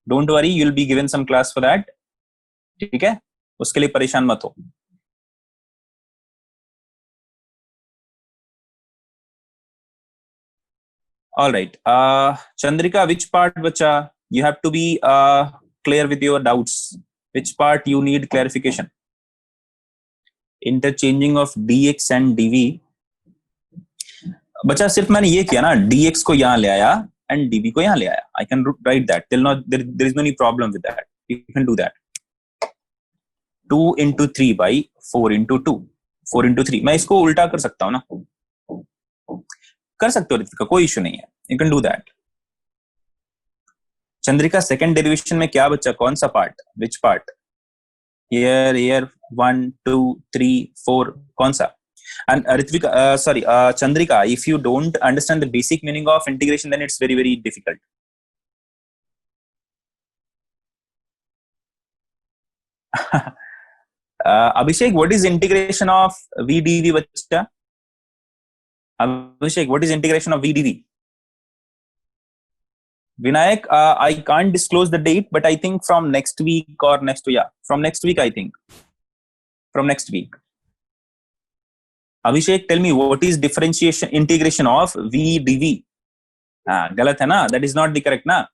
don't worry, you'll be given some class for that. ठीक है, उसके लिए परेशान मत हो. All right, Chandrika, which part bacha? You have to be clear with your doubts. Which part you need clarification? Interchanging of dx and dv. बच्चा सिर्फ मैंने ये किया ना, dx को यहाँ ले आया and dv को यहाँ ले आया. I can write that. There is no any problem with that. You can do that. 2 into 3 by 4 into 2. 4 into 3. मैं इसको उल्टा कर सकता हूँ ना. कर सकते हो रितिका, कोई इशू नहीं है. You can do that. Chandrika, second derivation में क्या बच्चा, कौन सा पार्ट, which part? Here 1 2 3 4 कौन सा? And Ritvika, Chandrika, if you don't understand the basic meaning of integration, then it's very, very difficult. Abhishek, what is integration of v dv, bachcha? Abhishek, what is integration of v dv? Vinayak, I can't disclose the date, but I think from next week or from next week, I think. From next week. Abhishek, tell me, what is integration of v dv? Galat hai na? That is not the correct na.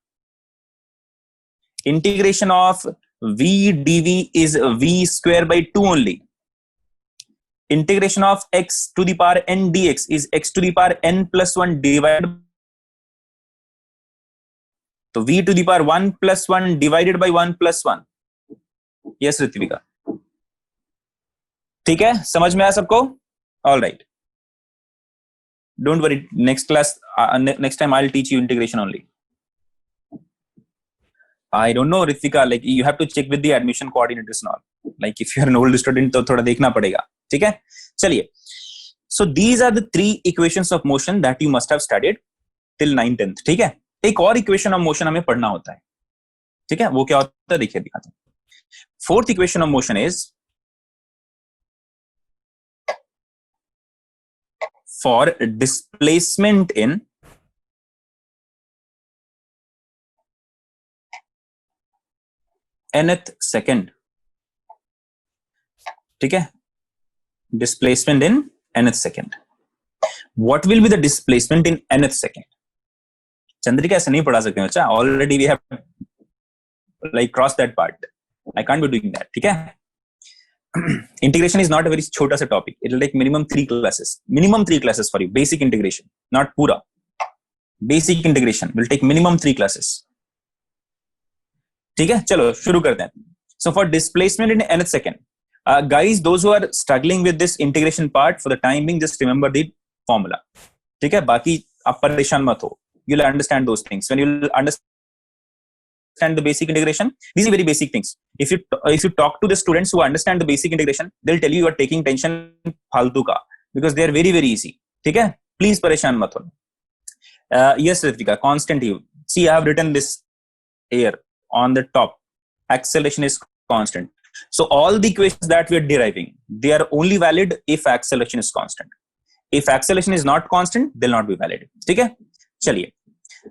Integration of v dv is v square by 2 only. Integration of x to the power n dx is x to the power n plus 1 divided. So v to the power 1 plus 1 divided by 1 plus 1. Yes, Ritvika. ठीक है, समझ में आया सबको? All right. Don't worry. Next class, next time I'll teach you integration only. I don't know, Ritvika. Like you have to check with the admission coordinators now. Like if you're an old student, तो थोड़ा देखना पड़ेगा. ठीक है? चलिए. So these are the three equations of motion that you must have studied till 9th 10th. ठीक है? एक और equation of motion हमें पढ़ना होता है. ठीक है? वो क्या होता है? देखिए दिखाता हूँ. Fourth equation of motion is for displacement in nth second. ठीक है? Displacement in nth second. What will be the displacement in nth second? Chandrika, ऐसा नहीं पढ़ा सकते बच्चा. Already we have like crossed that part. I can't be doing that. ठीक है? Integration is not a very छोटा सा topic. It will take minimum 3 classes. Minimum 3 classes for you. Basic integration, not पूरा. Basic integration will take minimum 3 classes. ठीक है? चलो शुरू करते हैं. So for displacement in nth second, guys, those who are struggling with this integration part, for the time being, just remember the formula. ठीक है? बाकी आप परेशान मत हो. You'll understand those things. When you'll understand the basic integration, these are very basic things. If you talk to the students who understand the basic integration, they'll tell you are taking tension फालतू का, because they are very, very easy. ठीक है? Please परेशान मत हो. Yes, Ritvika, constant u. See, I have written this here on the top. Acceleration is constant. So all the equations that we are deriving, they are only valid if acceleration is constant. If acceleration is not constant, they'll not be valid. ठीक है? चलिए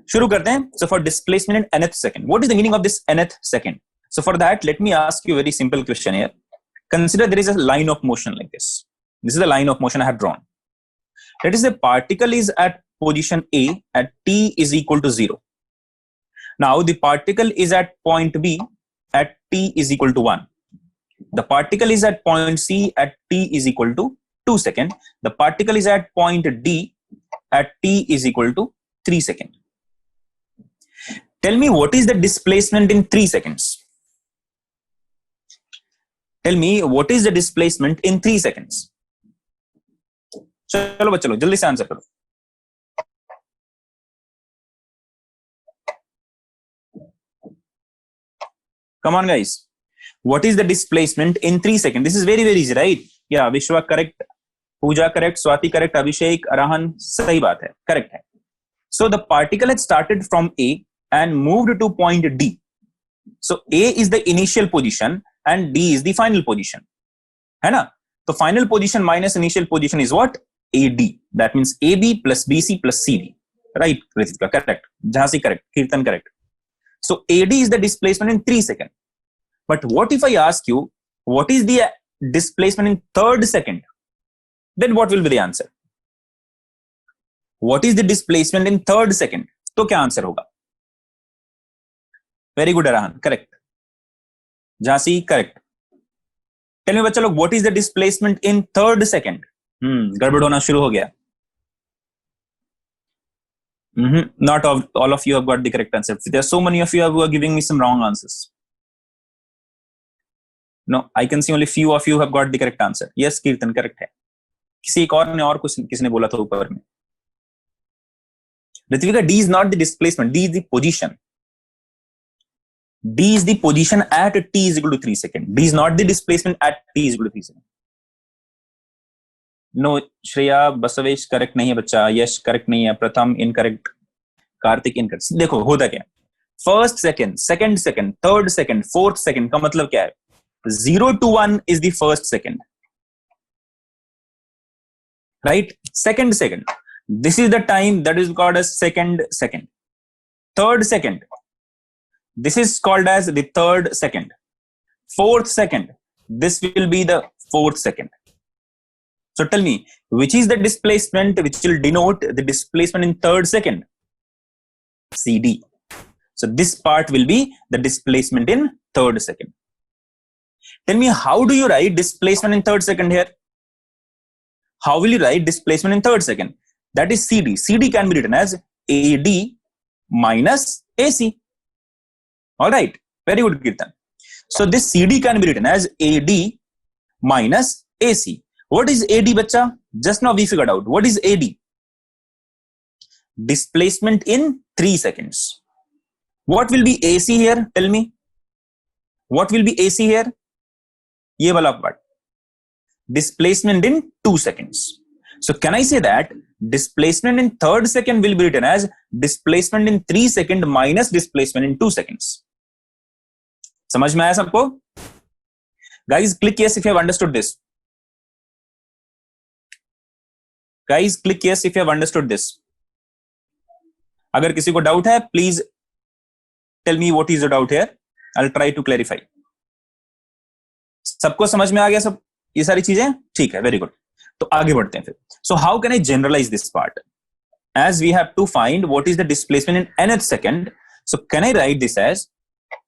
शुरू करते हैं. So for displacement in nth second, what is the meaning of this nth second? So for that, let me ask you a very simple question here. Consider there is a line of motion like this. This is the line of motion I have drawn. Let us say particle is at position A at t is equal to 0. Now the particle is at point B at t is equal to 1. The particle is at point C at t is equal to 2 seconds. The particle is at point D at t is equal to 3 seconds. Tell me what is the displacement in 3 seconds. Tell me what is the displacement in 3 seconds. चलो बच्चों जल्दी से answer करो. Come on guys. What is the displacement in 3 seconds? This is very, very easy, right? Yeah, Vishwa correct. Pooja correct. Swati correct. Abhishek, Arahan, सही बात है. Correct है. So the particle had started from A and moved to point D. So A is the initial position and D is the final position. है ना? तो final position minus initial position is what? AD. That means AB plus BC plus CD. Right, Ritika, correct. Jhansi correct. Kirtan correct. So AD is the displacement in 3 seconds. But what if I ask you, what is the displacement in third second? Then what will be the answer? What is the displacement in third second? तो क्या answer होगा? Very good, Arahan. Correct. Jhansi, correct. Tell me बच्चा लोग, what is the displacement in third second? गड़बड़ होना शुरू हो गया. Not all of you have got the correct answer. There are so many of you who are giving me some wrong answers. No, I can see only few of you have got the correct answer. Yes, Kirtan, correct है. किसी एक और ने और कुछ किसने बोला था ऊपर में? Ritvika, D is not the displacement. D is the position. D is the position at t is equal to 3 seconds. D is not the displacement at t is equal to 3 seconds. No, Shreya, Basavesh correct नहीं है बच्चा. Yes, correct नहीं है. प्रथम incorrect. Kartik incorrect. देखो होता क्या है? First second, second second, third second, fourth second का मतलब क्या है? 0 to 1 is the first second. Right? Second second. This is the time that is called as second second. Third second. This is called as the third second. Fourth second. This will be the fourth second. So tell me, which is the displacement which will denote the displacement in third second? CD. So this part will be the displacement in third second. Tell me, how do you write displacement in third second here? How will you write displacement in third second? That is CD. CD can be written as AD minus AC. All right. Very good, Kirtan. So this CD can be written as AD minus AC. What is AD, bacha? Just now we figured out. What is AD? Displacement in 3 seconds. What will be AC here? Tell me. What will be AC here? ये वाला part. Displacement in 2 seconds. So can I say that displacement in third second will be written as displacement in 3 seconds minus displacement in 2 seconds? समझ में आया सबको? Guys, click yes if you have understood this. Guys, click yes if you have understood this. अगर किसी को doubt है, please tell me what is the doubt here. I'll try to clarify. सबको समझ में आ गया सब ये सारी चीजें? ठीक है, very good. तो आगे बढ़ते हैं फिर. So how can I generalize this part? As we have to find what is the displacement in nth second, so can I write this as,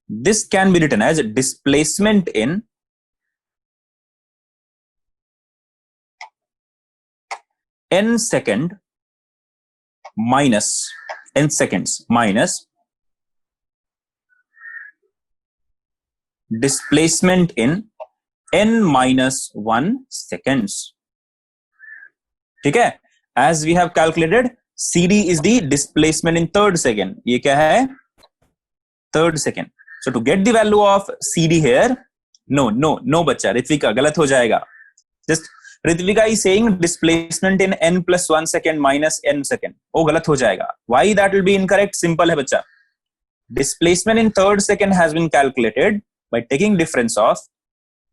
this can be written as displacement in n second minus n seconds minus displacement in n minus 1 seconds. ठीक है? As we have calculated, CD is the displacement in third second. ये क्या है? Third second. So to get the value of CD here, no बच्चा, रित्विका गलत हो जाएगा. Just Ritvika is saying displacement in n plus 1 second minus n second. वो गलत हो जाएगा. Why that will be incorrect? Simple है बच्चा. Displacement in third second has been calculated by taking difference of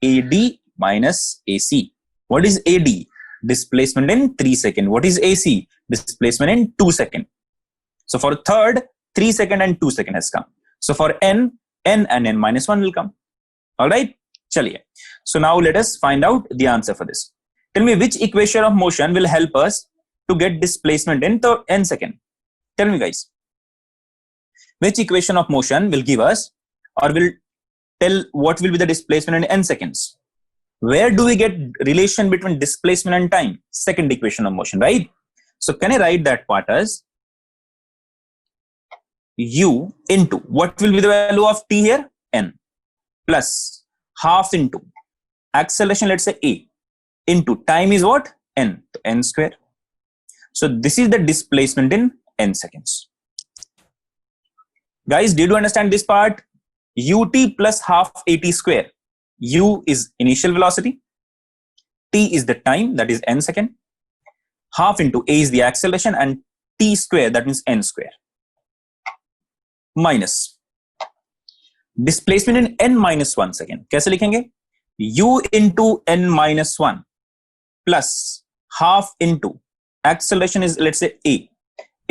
AD minus AC. What is AD? Displacement in 3 seconds. What is AC? Displacement in 2 seconds. So for third, 3 seconds and 2 seconds has come. So for n and n minus 1 will come. All right? Chaliye. So now let us find out the answer for this. Tell me which equation of motion will help us to get displacement in n second. Tell me guys. Which equation of motion will give us or will tell what will be the displacement in n seconds? Where do we get relation between displacement and time? Second equation of motion, right? So can I write that part as u into, what will be the value of t here? N plus half into acceleration, let's say a, into time is what? N, n square. So this is the displacement in n seconds. Guys, did you understand this part? Ut plus half at square. U is initial velocity, t is the time, that is n second, half into a is the acceleration, and t square, that means n square, minus displacement in n minus 1 second कैसे लिखेंगे? u into n minus 1 plus half into acceleration is let's say a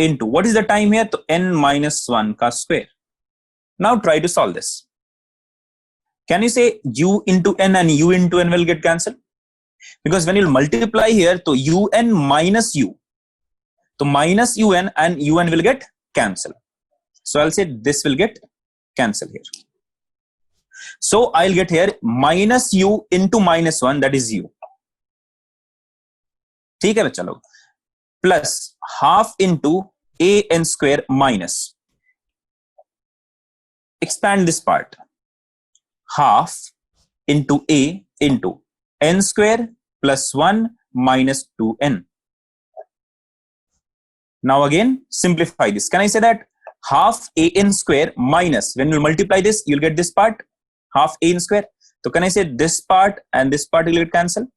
into what is the time here? तो n minus 1 का square. Now try to solve this. Can you say u into n and u into n will get cancelled? Because when you multiply here, तो un minus u, तो minus un and un will get cancelled. So I'll say this will get cancelled here. So I'll get here minus u into minus 1, that is u. ठीक है बच्चा लोग, plus half into a n square minus, expand this part, half into a into n square plus 1 minus 2n. Now again simplify this. Can I say that half a n square minus, when you multiply this you'll get this part, half a n square. So can I say this part and this part will get cancelled?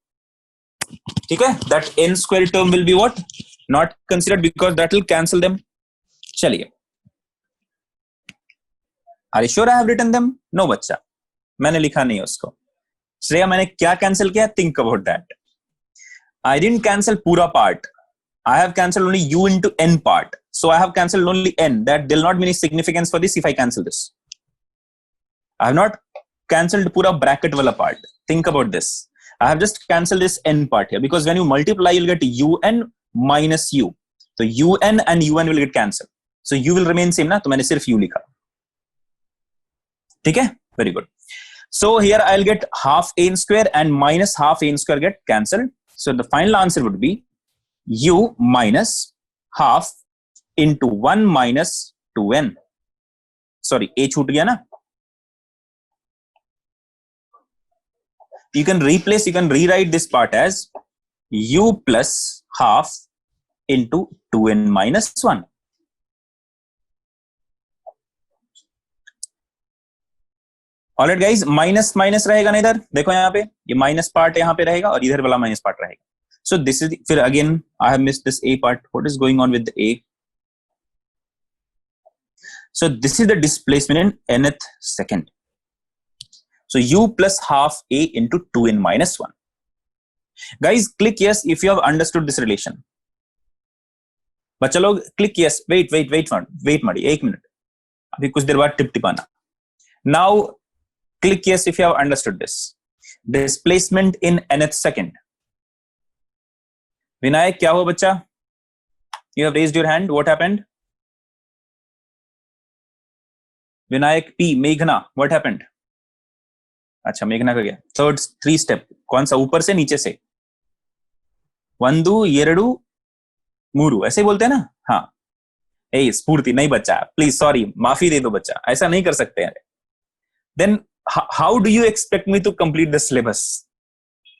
Okay, that n square term will be what? Not considered because that will cancel them. चलिए, Are you sure I have written them? No बच्चा, मैंने लिखा नहीं उसको. श्रेया मैंने क्या cancel किया? Think about that. I didn't cancel पूरा part. I have cancelled only u into n part. So I have cancelled only n. That will not be any significance for this if I cancel this. I have not cancelled pura bracket wala part. Think about this. I have just cancelled this n part here because when you multiply, you'll get un minus u. So un and un will get cancelled. So u will remain same ना, तो मैंने सिर्फ u लिखा. ठीक है? Very good. So here I'll get half a n square and minus half a n square get cancelled. So the final answer would be u minus half into 1 minus 2n. Sorry, a छूट गया ना. You can replace, you can rewrite this part as u plus half into 2n minus 1. Alright guys, minus minus रहेगा ना इधर, देखो यहाँ पे ये minus part यहाँ पे रहेगा और इधर वाला minus part रहेगा. So this is the, फिर again I have missed this a part. What is going on with the a? So this is the displacement in nth second. So u plus half a into 2n minus 1. Guys, click yes if you have understood this relation. बच्चा लोग click yes. Wait माड़ी एक minute. अभी कुछ देर बाद tip टिपाना. Now click yes if you have understood this. Displacement in nth second. Vinayak, क्या हुआ बच्चा? You have raised your hand. What happened? Vinayak P. Meghna. What happened? अच्छा मेघना का गया. थर्ड 3 स्टेप कौन सा? ऊपर से नीचे से. वंदु येरडू मूरू ऐसे बोलते हैं ना. हाँ, ए स्फूर्ति नहीं बच्चा, प्लीज सॉरी, माफी दे दो बच्चा, ऐसा नहीं कर सकते हैं. Then how do you expect me to complete the syllabus?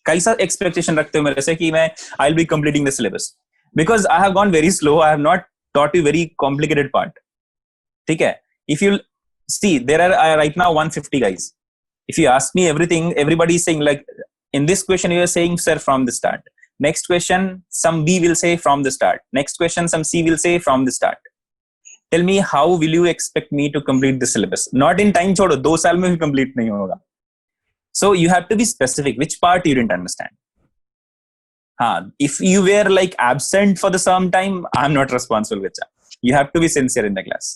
कैसा एक्सपेक्टेशन रखते हो मेरे से कि मैं I will be completing the syllabus? Because I have gone very slow, I have not taught you very complicated part. ठीक है? If you see there are right now 150 guys. If you ask me everything, everybody is saying like in this question you are saying sir from the start. Next question some B will say from the start. Next question some C will say from the start. Tell me how will you expect me to complete the syllabus? Not in time छोड़ो, 2 साल में भी complete नहीं होगा. So you have to be specific. Which part you didn't understand? हाँ, if you were like absent for the some time, I'm not responsible बच्चा. You have to be sincere in the class.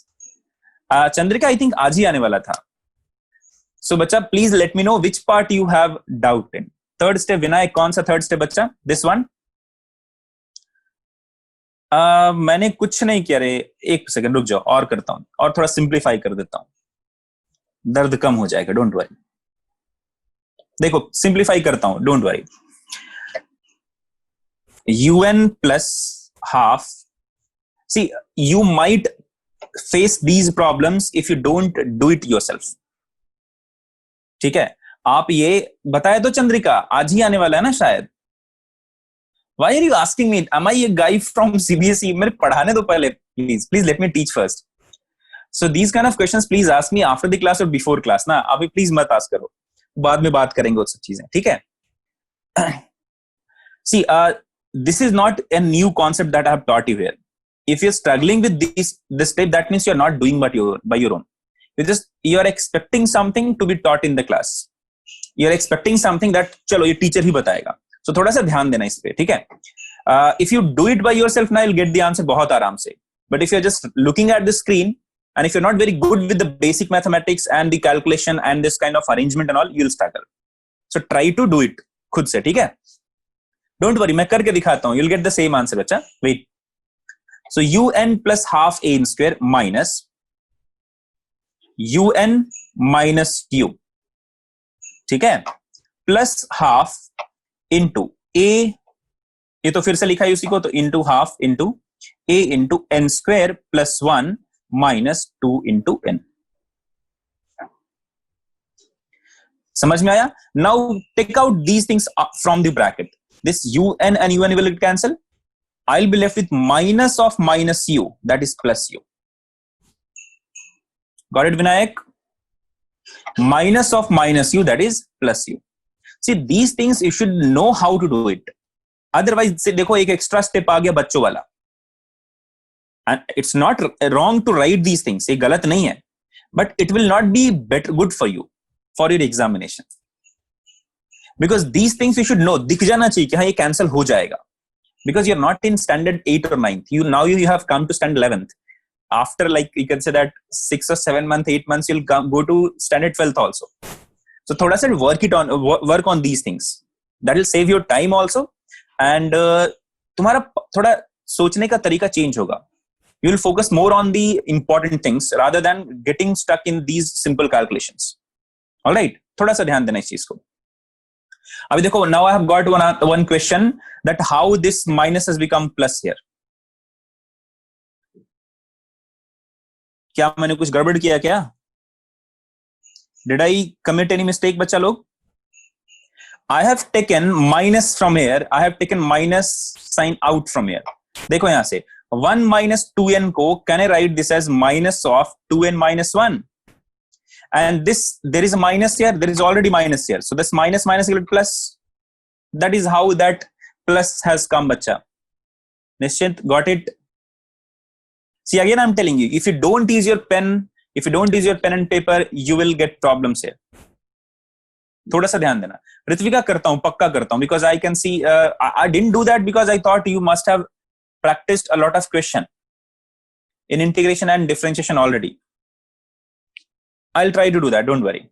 Chandrika I think आज ही आने वाला था. So बच्चा please let me know which part you have doubt in. Third step Vinayak, कौन सा third step बच्चा? This one? मैंने कुछ नहीं किया रे, एक सेकंड रुक जाओ और करता हूं और थोड़ा सिंप्लीफाई कर देता हूं, दर्द कम हो जाएगा. Don't worry. देखो सिंप्लीफाई करता हूं, don't worry. un plus half. See, you might face these problems if you don't do it yourself. ठीक है? आप ये बताया तो चंद्रिका आज ही आने वाला है ना शायद. Why are you asking me? Am I a guy from CBSE? मेरे पढ़ाने दो पहले, please let me teach first. So these kind of questions please ask me after the class or before class ना. अभी please मत ask करो, बाद में बात करेंगे वो सब चीजें. ठीक है? See, this is not a new concept that I have taught you here. If you're struggling with this step, that means you're not doing by your own. you are expecting something to be taught in the class. You are expecting something that चलो ये teacher ही बताएगा. So थोड़ा सा ध्यान देना इस पे, ठीक है? If you do it by yourself now, you'll get the answer बहुत आराम से. But if you're just looking at the screen and if you're not very good with the basic mathematics and the calculation and this kind of arrangement and all, you'll struggle. So try to do it खुद से, ठीक है? Don't worry, मैं करके दिखाता हूँ. You'll get the same answer, बच्चा. Wait. So un plus half a square minus un minus u, ठीक है? Plus half into a, ये तो फिर से लिखा है उसी को, तो into half into a into n square plus 1 minus 2 into n. समझ में आया? Now take out these things from the bracket. This un and un will cancel. I'll be left with minus of minus u, that is plus u. Got it, Vinayak? Minus of minus u, that is plus u. See, these things you should know how to do it. Otherwise, से देखो एक extra step आ गया बच्चों वाला. And it's not wrong to write these things. ये गलत नहीं है. But it will not be better good for you for your examination. Because these things you should know. दिख जाना चाहिए कि हाँ ये cancel हो जाएगा. Because you're not in standard 8 or 9th. You have come to standard 11th. After, like, you can say that 6 or 7 months, 8 months, you'll go to standard 12th also. So thoda sa work on these things. That will save your time also. And तुम्हारा थोड़ा सोचने का तरीका change होगा. You will focus more on the important things rather than getting stuck in these simple calculations. All right? थोड़ा सा ध्यान देना इस चीज को. अभी देखो, now I have got one question that how this minus has become plus here. क्या मैंने कुछ गड़बड़ किया क्या? Did I commit any mistake, बच्चा लोग? I have taken minus from here. I have taken minus sign out from here. देखो यहाँ से 1 minus 2n को can I write this as minus of 2n minus 1? And this, there is a minus here, there is already minus here. So this minus equal to plus. That is how that plus has come, bacha. Nishchint, got it? See, again I'm telling you, if you don't use your pen and paper, you will get problems here. थोड़ा सा ध्यान देना. ऋत्विका करता हूँ, पक्का करता हूँ, because I can see, I didn't do that because I thought you must have practiced a lot of question in integration and differentiation already. I'll try to do that, don't worry.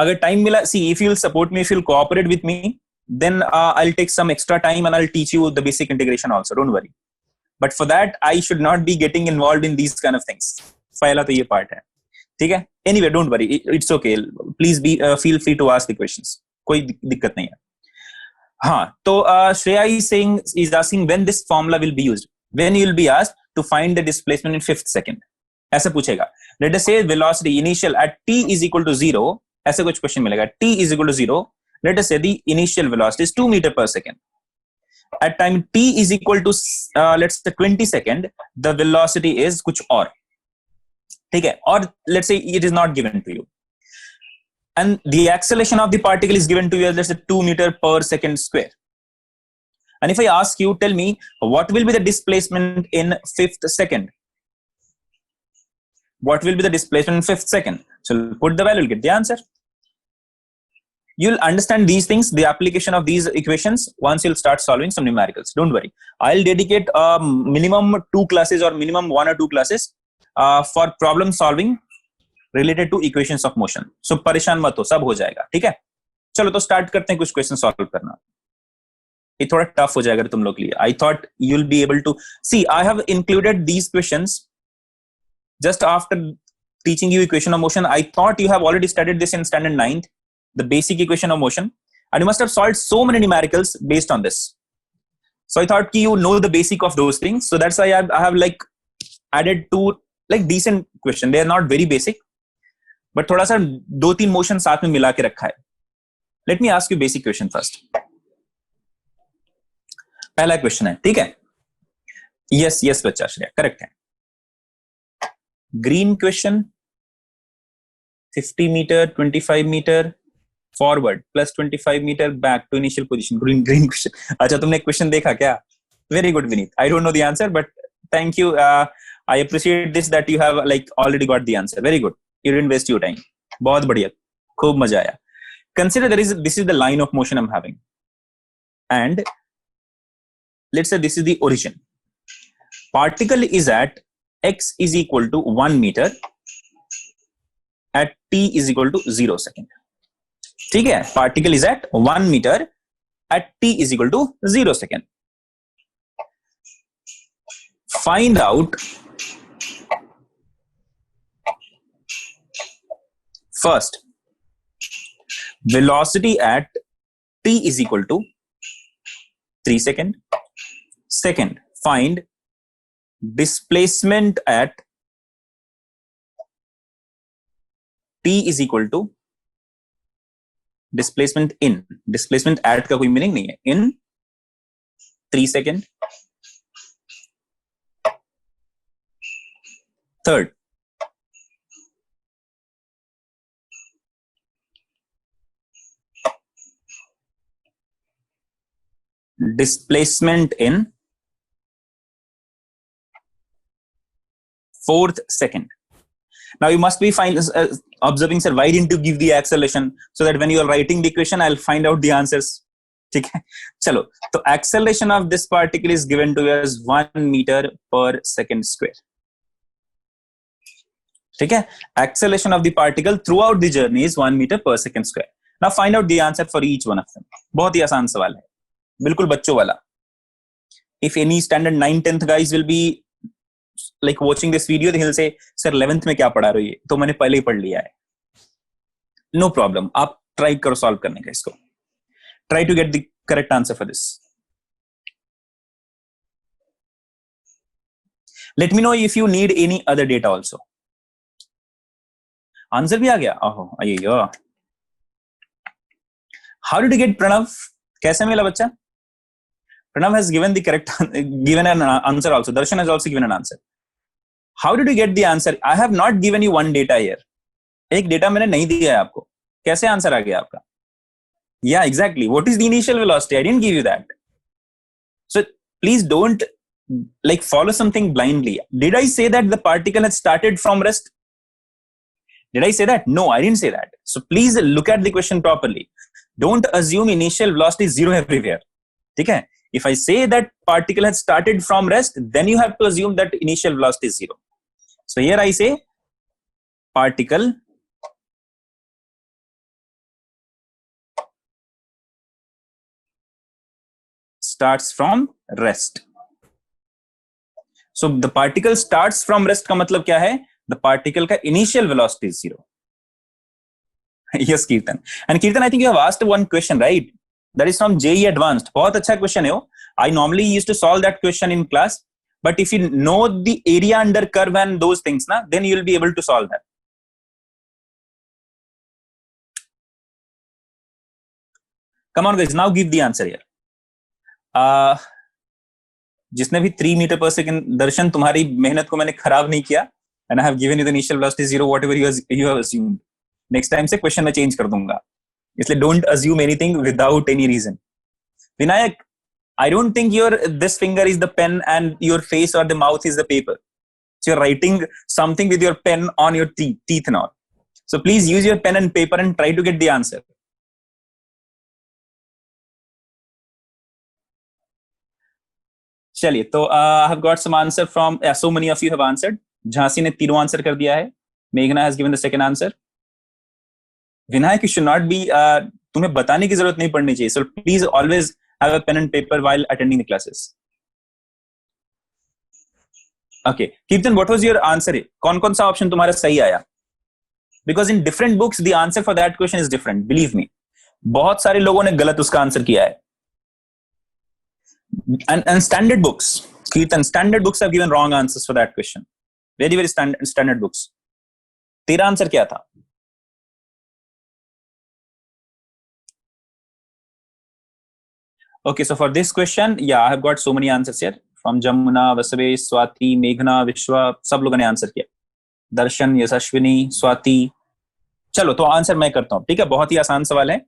अगर time मिला, see, if you'll support me, if you'll cooperate with me, then I'll take some extra time and I'll teach you the basic integration also, don't worry. But for that, I should not be getting involved in these kind of things. पहला तो ये part है, ठीक है? Anyway, don't worry, it's okay. Please feel free to ask the questions. कोई दिक्कत नहीं है. हाँ, तो Shreya is asking when this formula will be used. When you will be asked to find the displacement in 5th second. ऐसा पूछेगा. Let us say velocity initial at t is equal to 0. ऐसा कुछ question मिलेगा. T is equal to 0. Let us say the initial velocity is 2 meter per second. At time t is equal to let's say 20 second, the velocity is कुछ और. ठीक है? Or let's say it is not given to you. And the acceleration of the particle is given to you as, let's say, 2 meter per second square. And if I ask you, tell me what will be the displacement in 5th second? What will be the displacement in 5th second? So put the value, you'll get the answer. You'll understand these things, the application of these equations, once you'll start solving some numericals. Don't worry. I'll dedicate minimum 2 classes or minimum 1 or 2 classes for problem solving related to equations of motion. So परेशान मत हो, सब हो जाएगा, ठीक है? चलो तो start करते हैं कुछ questions solve करना. ये थोड़ा tough हो जाएगा तुम लोग के लिए. I thought you'll be able to see. I have included these questions just after teaching you equation of motion. I thought you have already studied this in standard 9th, the basic equation of motion, and you must have solved so many numericals based on this. So I thought you know the basic of those things. So that's why I have like added 2 like decent question. They are not very basic, but थोड़ा सा 2-3 motion साथ में मिला के रखा है. Let me ask you basic question first. पहला question है, ठीक है? Yes बच्चा श्रेया, करेक्ट है. Green question, 50 meter, 25 meter forward plus 25 meter back to initial position. Green question. अच्छा, तुमने क्वेश्चन देखा क्या? Very good, Vineet. I don't know the answer, but thank you. I appreciate this that you have like already got the answer. Very good. You didn't waste your time. बहुत बढ़िया. खूब मजा आया. Consider this is the line of motion I'm having, and let's say this is the origin. Particle is at x is equal to 1 meter at t is equal to 0 second. ठीक है? Particle is at 1 meter at t is equal to 0 second. Find out first velocity at t is equal to 3 second. Second, find displacement at t is equal to displacement at का कोई meaning नहीं है, in 3 second. Third, displacement in 4th second. Now you must be observing, sir, why didn't you give the acceleration, so that when you are writing the equation I'll find out the answers. ठीक है, चलो. तो acceleration of this particle is given to us 1 meter per second square. ठीक है, acceleration of the particle throughout the journey is 1 meter per second square. Now find out the answer for each one of them. बहुत ही आसान सवाल है, बिल्कुल बच्चों वाला. If any standard 9th 10th guys will be like watching this video, he'll say, sir 11th में क्या पढ़ा रही है, तो मैंने पहले ही पढ़ लिया है. No problem, आप ट्राई करो सॉल्व करने का इसको. Try to get the correct answer for this. Let me know if you need any other data also. Answer भी आ गया. ओहो अय्यो. How did you get Pranav? कैसे मिला बच्चा? Pranav has given the correct given an answer also. Darshan has also given an answer. How did you get the answer? I have not given you one data here. एक data मैंने नहीं दिया है आपको. कैसे आंसर आ गया आपका? Yeah, exactly. What is the initial velocity? I didn't give you that. So please don't like follow something blindly. Did I say that the particle has started from rest? Did I say that? No, I didn't say that. So please look at the question properly. Don't assume initial velocity is zero everywhere. Okay? If I say that particle has started from rest, then you have to assume that initial velocity is zero. So here I say particle starts from rest. So the particle starts from rest का मतलब क्या है? The particle का initial velocity is zero. Yes, Kirtan. And Kirtan, I think you have asked one question, right? That is from JEE Advanced. बहुत अच्छा question है वो. I normally used to solve that question in class. But if you know the area under curve and those things, na, then you will be able to solve that. Come on guys, now give the answer here. जिसने भी 3 metre पर second, दर्शन तुम्हारी मेहनत को मैंने खराब नहीं किया. And I have given you the initial velocity zero, whatever you have assumed. Next time से क्वेश्चन में चेंज कर दूंगा. इसलिए don't assume anything without any reason. Vinayak, I don't think this finger is the pen and your face or the mouth is the paper. So you're writing something with your pen on your teeth now. So please use your pen and paper and try to get the answer. चलिए, तो I have got some answer from so many of you have answered. Jhansi ने तीनों answer कर दिया है. मेघना has given the second answer. Vinayak, you should not be तुम्हें बताने की जरूरत नहीं पड़नी चाहिए. So please always have a pen and paper while attending the classes. Okay, Kirtan, what was your answer? कौन-कौन सा ऑप्शन तुम्हारा सही आया? Because in different books the answer for that question is different. Believe me, बहुत सारे लोगों ने गलत उसका आंसर किया है. And standard books, Kirtan, standard books have given wrong answers for that question. Very very standard books. तेरा answer क्या था? Okay, so for this question, yeah, I have got so many answers here from Jamuna, Vasavi, Swati, Meghna, Vishwa. सब लोगों ने answer किया. दर्शन, यशस्विनी, स्वाति. चलो, तो answer मैं करता हूं. ठीक है, बहुत ही आसान सवाल है.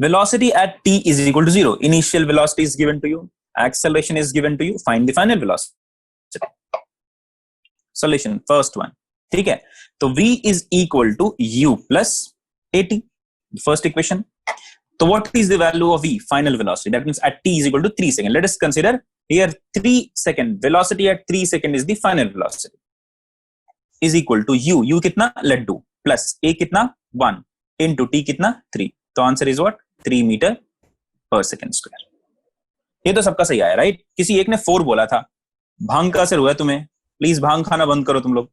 Velocity at t is equal to 0. Initial velocity is given to you. Acceleration is given to you. Find the final velocity. Solution first one, ठीक है। तो v is equal to u plus at, first equation. So what is the value of v, final velocity? That means at t is equal to 3 seconds. Let us consider here 3 second velocity at 3 second is the final velocity is equal to u कितना, let do, plus a कितना 1 into t कितना 3. तो answer is what, 3 metre पर second square. ये तो सबका सही आया, राइट। किसी एक ने 4 बोला था, भांग का असर हुआ तुम्हें, प्लीज भांग खाना बंद करो तुम लोग।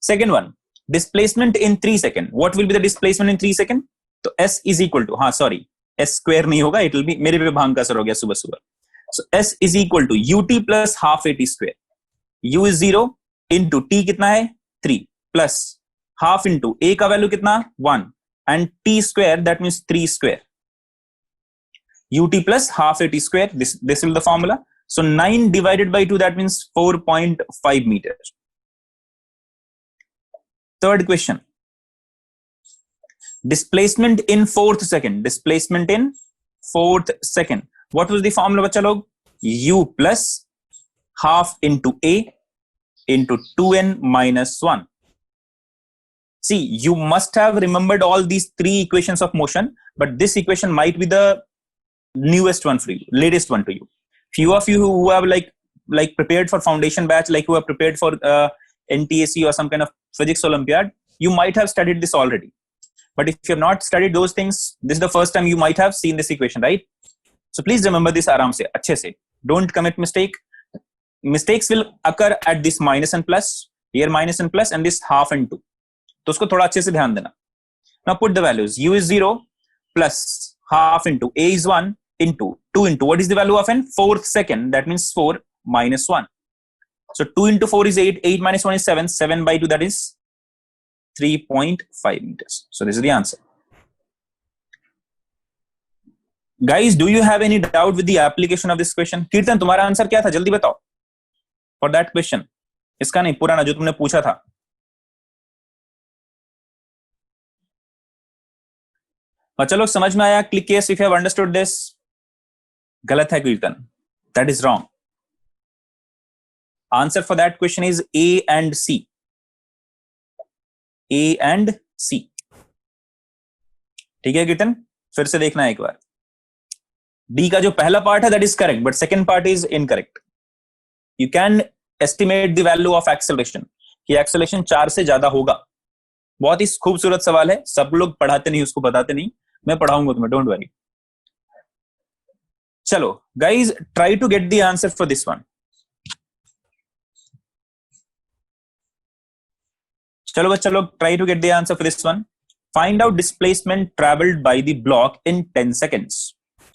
Second one, displacement in 3 second, what will be the displacement in 3 second? तो s इज इक्वल टू, हाँ सॉरी s स्क्वायर नहीं होगा, इट विल बी, मेरे पे भांग का असर हो गया सुबह सुबह। So s is equal to ut plus half at square, u is 0 into t कितना है 3 प्लस हाफ इंटू a का वैल्यू कितना 1 and t square that means 3 square, ut plus half at square, this will the formula. So 9 divided by 2, that means 4.5 meters. Third question, displacement in fourth second, displacement in fourth second, what was the formula बच्चा लोग? u plus half into a into 2n minus 1. See, you must have remembered all these 3 equations of motion, but this equation might be the newest one for you, latest one to you. Few of you who have like prepared for foundation batch, like who have prepared for NTSC or some kind of physics Olympiad, you might have studied this already. But if you have not studied those things, this is the first time you might have seen this equation, right? So please remember this आराम से, अच्छे से. Don't commit mistake. Mistakes will occur at this minus and plus, here minus and plus, and this half and 2. तो उसको थोड़ा अच्छे से ध्यान देना. Now put the values. U is 0 plus half into a is 1 into 2 into what is the value of n? Fourth second, that means 4 minus 1. So 2 into 4 is 8, 8 minus 1 is 7, 7 by 2 that is 3.5 meters. So this is the answer. Guys, do you have any doubt with the application of this question? कीर्तन तुम्हारा answer क्या था, जल्दी बताओ for that question. इसका नहीं, पुराना जो तुमने पूछा था. बच्चा लोग समझ में आया? Click yes if you have understood this. गलत है कीर्तन, that is wrong. Answer for that question is A and C. A and C. ठीक है कीर्तन, फिर से देखना है एक बार. D का जो पहला पार्ट है that is correct, but second part is incorrect. You can estimate the value of acceleration, कि acceleration 4 से ज्यादा होगा. बहुत ही खूबसूरत सवाल है, सब लोग पढ़ाते नहीं, उसको बताते नहीं. मैं पढ़ाऊंगा तुम्हें, डोंट वरी. चलो guys, try to get the answer for this one. चलो बच्चा लोग, try to get the answer for this one. Find out displacement traveled by the block in 10 seconds.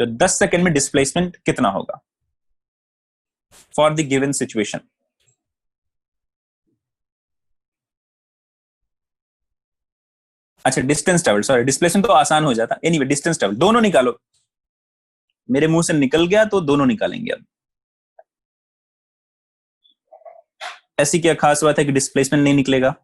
तो 10 सेकंड में displacement कितना होगा for the given situation? अच्छा, distance travel, sorry displacement तो आसान हो जाता. एनीवे, डिस्टेंस ट्रेवल दोनों निकालो. मेरे मुंह से निकल गया तो दोनों निकालेंगे. अब ऐसी क्या खास बात है कि डिस्प्लेसमेंट नहीं निकलेगा?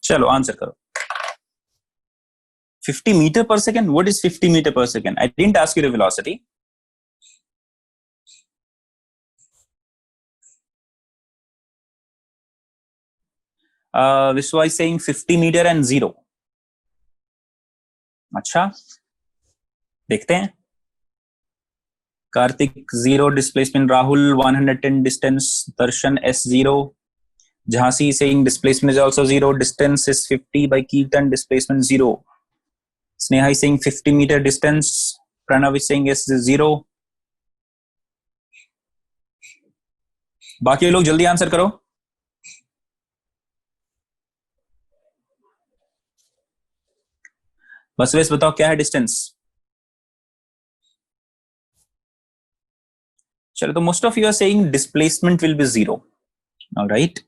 चलो आंसर करो. 50 meter per second. What is 50 meter per second? I didn't ask you the velocity. Vishwa is saying 50 meter and 0. अच्छा, देखते हैं. Kartik 0 displacement, Rahul 110 distance, Darshan S0, Jhansi saying displacement is also 0, distance is 50 by Kirtan, displacement 0. Sneha is saying 50 meter distance, Pranav is saying yes 0. बाकी लोग जल्दी answer करो. बस वैसे बताओ क्या है डिस्टेंस. चलो, तो most of you are saying displacement will be 0. Alright,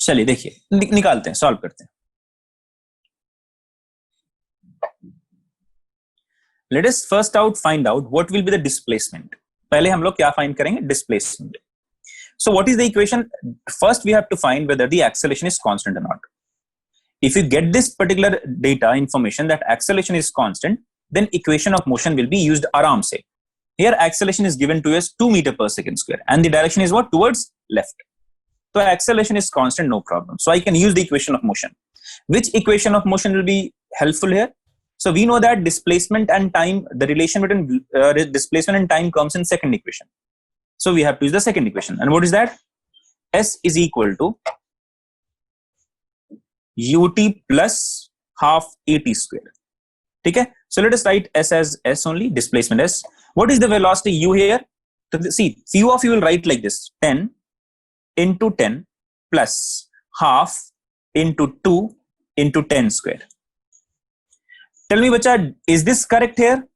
चलिए देखिए, निकालते हैं, सॉल्व करते हैं. Let us first find out what will be the displacement. पहले हम लोग क्या फाइंड करेंगे? Displacement. So what is the equation? First we have to find whether the acceleration is constant or not. If you get this particular data information that acceleration is constant, then equation of motion will be used aram se. Here acceleration is given to us 2 meter per second square and the direction is what? Towards left. So acceleration is constant, no problem. So I can use the equation of motion. Which equation of motion will be helpful here? So we know that displacement and time, the relation between displacement and time comes in second equation. So we have to use the second equation. And what is that? S is equal to ut plus half at square. Okay? So let us write S as S only, displacement S. What is the velocity u here? So see, few of you will write like this: 10 into 10 plus half into 2 into 10 square. Tell me, bacha, is this correct here?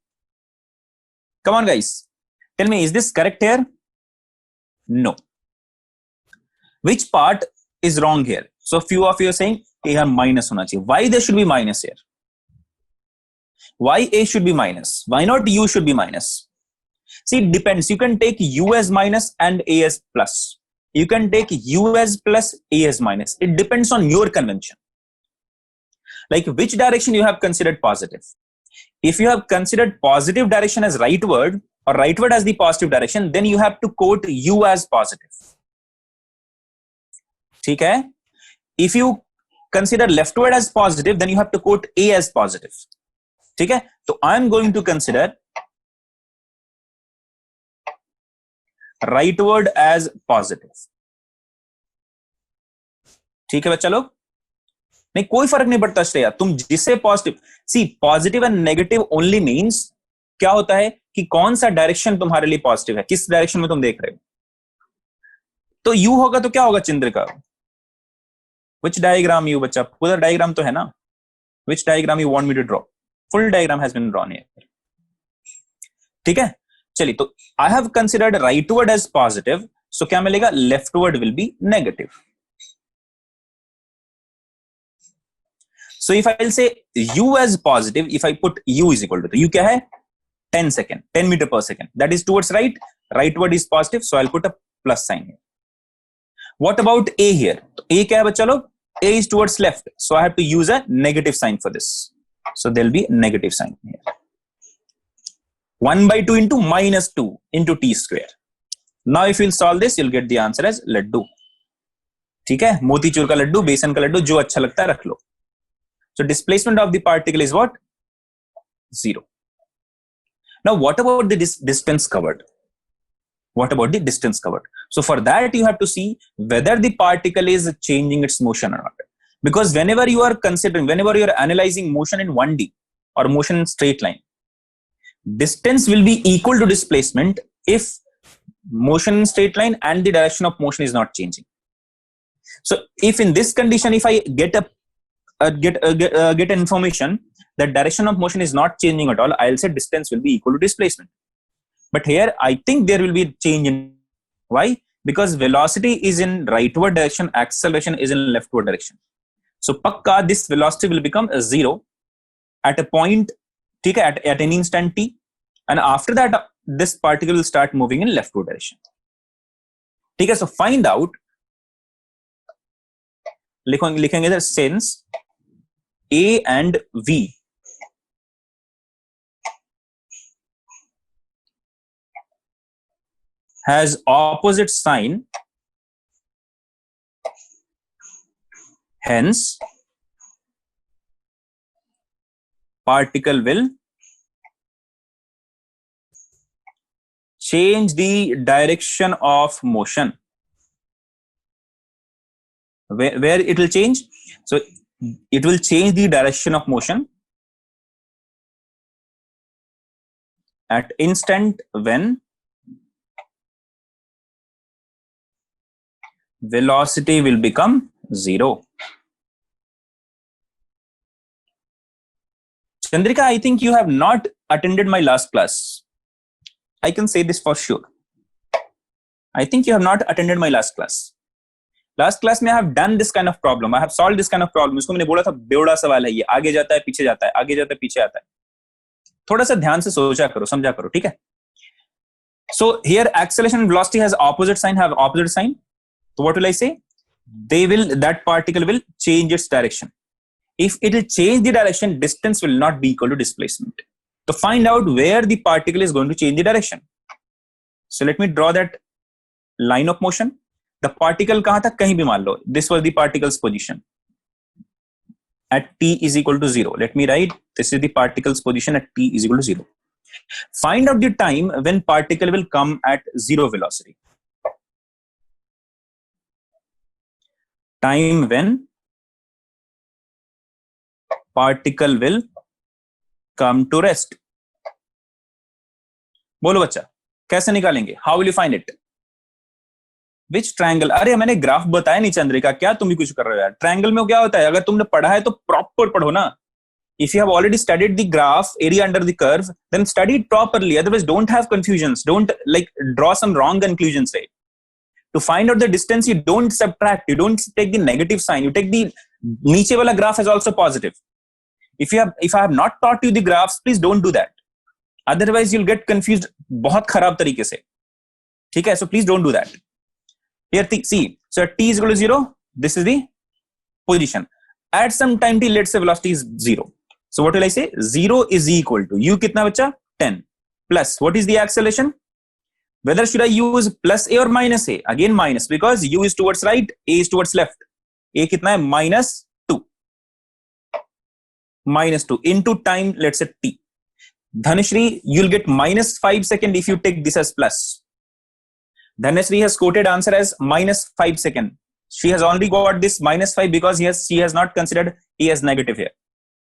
Come on, guys. Tell me, is this correct here? No. Which part is wrong here? So few of you are saying here minus hona chahiye. Why there should be minus here? Why A should be minus? Why not U should be minus? See, it depends. You can take U as minus and A as plus. You can take U as plus, A as minus. It depends on your convention. Like which direction you have considered positive. If you have considered positive direction as rightward or rightward as the positive direction, then you have to quote U as positive. Okay? If you consider leftward as positive, then you have to quote A as positive. Okay? So I am going to consider rightward as positive. ठीक है बच्चा लोग? नहीं, कोई फर्क नहीं पड़ता श्रेया, तुम जिसे positive, see positive and negative only means क्या होता है कि कौन सा डायरेक्शन तुम्हारे लिए पॉजिटिव है, किस डायरेक्शन में तुम देख रहे हो. तो यू होगा तो क्या होगा चंद्रिका? विच डायग्राम यू बच्चा? पूरा डायग्राम तो है ना? Which diagram you want me to draw? Full diagram has been drawn here. ठीक है, चलिए. तो I have considered rightward as positive, so क्या मिलेगा? Leftward will be negative. So if I'll say U as positive, if I put U is equal to U क्या है? 10 second, 10 meter per second. That is towards right. Rightward is positive, so I'll put a plus sign here. What about A here? तो A क्या है बच्चा लोग? A is towards left, so I have to use a negative sign for this. So there'll be negative sign here. 1 by 2 into minus 2 into t square. Now if you'll solve this, you'll get the answer as laddu. ठीक है, मोतीचूर का लड्डू, बेसन का लड्डू, जो अच्छा लगता है रख लो. So displacement of the particle is what? 0. Now what about the distance covered? What about the distance covered? So for that you have to see whether the particle is changing its motion or not. Because whenever you are considering, whenever you are analyzing motion in 1D or motion in straight line, distance will be equal to displacement if motion in straight line and the direction of motion is not changing. So if in this condition, if I get an information that direction of motion is not changing at all, I'll say distance will be equal to displacement. But here I think there will be a change in. Why? Because velocity is in rightward direction, acceleration is in leftward direction. So pakka this velocity will become 0 at a point, at an instant t, and after that this particle will start moving in leftward direction. So find out, लिखेंगे इधर, since A and V has opposite sign, hence particle will change the direction of motion. Where it will change? So it will change the direction of motion at instant when velocity will become 0. Chandrika, I think you have not attended my last class. I can say this for sure. I think you have not attended my last class. Last class में I have done this kind of problem, I have solve this kind of problem. इसको मैंने बोला था बेवड़ा सवाल है ये, आगे जाता है पीछे जाता है, आगे जाता है पीछे आता है. थोड़ा सा ध्यान से सोचा करो, समझा करो, ठीक है. So here acceleration and velocity has opposite sign, have opposite sign. So what will I say? That particle will change its direction. If it will change the direction, distance will not be equal to displacement. To find out where the particle is going to change the direction. So let me draw that line of motion. The particle kahan tak kahin bhi maan lo. This was the particle's position at t is equal to 0. Let me write, this is the particle's position at t is equal to 0. Find out the time when particle will come at 0 velocity. Time when particle will come to rest. बोलो बच्चा, कैसे निकालेंगे? How will you find it? Which triangle? अरे मैंने graph बताया नहीं चंद्रिका, क्या तुम भी कुछ कर रहे हो यार? ट्रायंगल में क्या होता है? अगर तुमने पढ़ा है तो प्रॉपर पढ़ो ना. If you have already studied the graph, area under the curve, then study it properly. Otherwise, don't have confusions. Don't like draw some wrong conclusions. Say, to find out the distance, you don't subtract. You don't take the negative sign. You take the niche wala graph as also positive. If I have not taught you the graphs, please don't do that. Otherwise, you'll get confused. बहुत खराब तरीके से. ठीक है? So please don't do that. Here, see. So at t is equal to 0. This is the position. At some time t, let's say velocity is 0. So what will I say? 0 is equal to u kitna bacha? 10 plus what is the acceleration? Whether should I use plus a or minus a? Again minus, because u is towards right, a is towards left. A kitna hai? Minus 2. Minus 2 into time, let's say t. Dhanashri, you'll get minus 5 seconds if you take this as plus. Dhanashri has quoted answer as minus 5 seconds. She has only got this minus 5 because she has not considered a as negative here.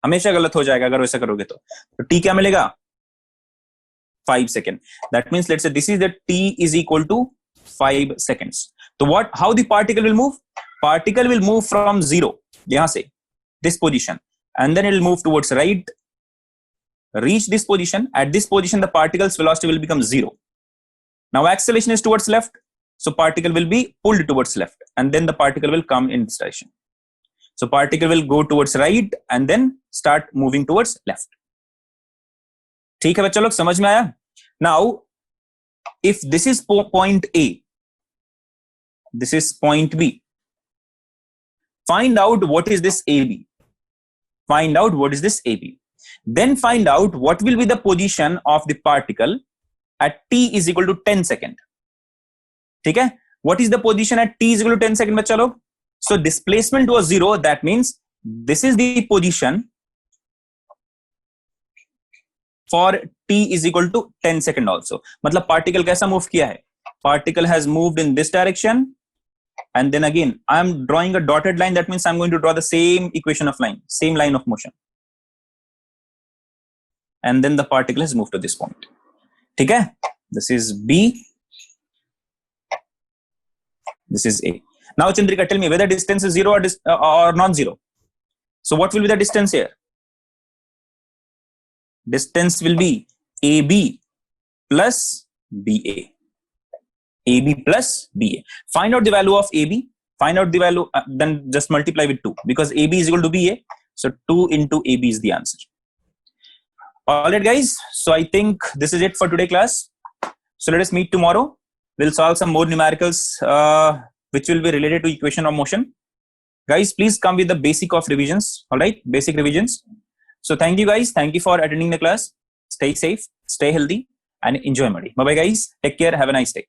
हमेशा गलत हो जाएगा अगर वैसा करोगे तो t क्या मिलेगा? 5 second. That means let's say this is the t is equal to 5 seconds. So how the particle will move? Particle will move from 0, यहाँ से this position, and then it will move towards right, reach this position. At this position the particle's velocity will become 0. Now acceleration is towards left, so particle will be pulled towards left, and then the particle will come in this direction. So particle will go towards right and then start moving towards left. ठीक है बच्चा लोग, समझ में आया? Now, if this is point A, this is point B, find out what is this AB. Find out what is this AB. Then find out what will be the position of the particle at t is equal to 10 seconds. ठीक है? What is the position at t is equal to 10 seconds बच्चा लोग? So displacement was 0. That means this is the position for t is equal to 10 seconds also. मतलब particle कैसा move किया है? Particle has moved in this direction, and then again I am drawing a dotted line. That means I'm going to draw the same equation of line, same line of motion, and then the particle has moved to this point. ठीक है? This is B. This is A. Now Chandrika, tell me whether distance is 0 or non-zero. So what will be the distance here? Distance will be AB plus BA. AB plus BA. Find out the value of AB. Find out the value, then just multiply with 2, because AB is equal to BA. So 2 into AB is the answer. Alright guys, so I think this is it for today class. So let us meet tomorrow. We'll solve some more numericals which will be related to equation of motion. Guys, please come with the basic of revisions. All right, basic revisions. So thank you guys. Thank you for attending the class. Stay safe, stay healthy, and enjoy Muddy. Bye bye guys. Take care. Have a nice day.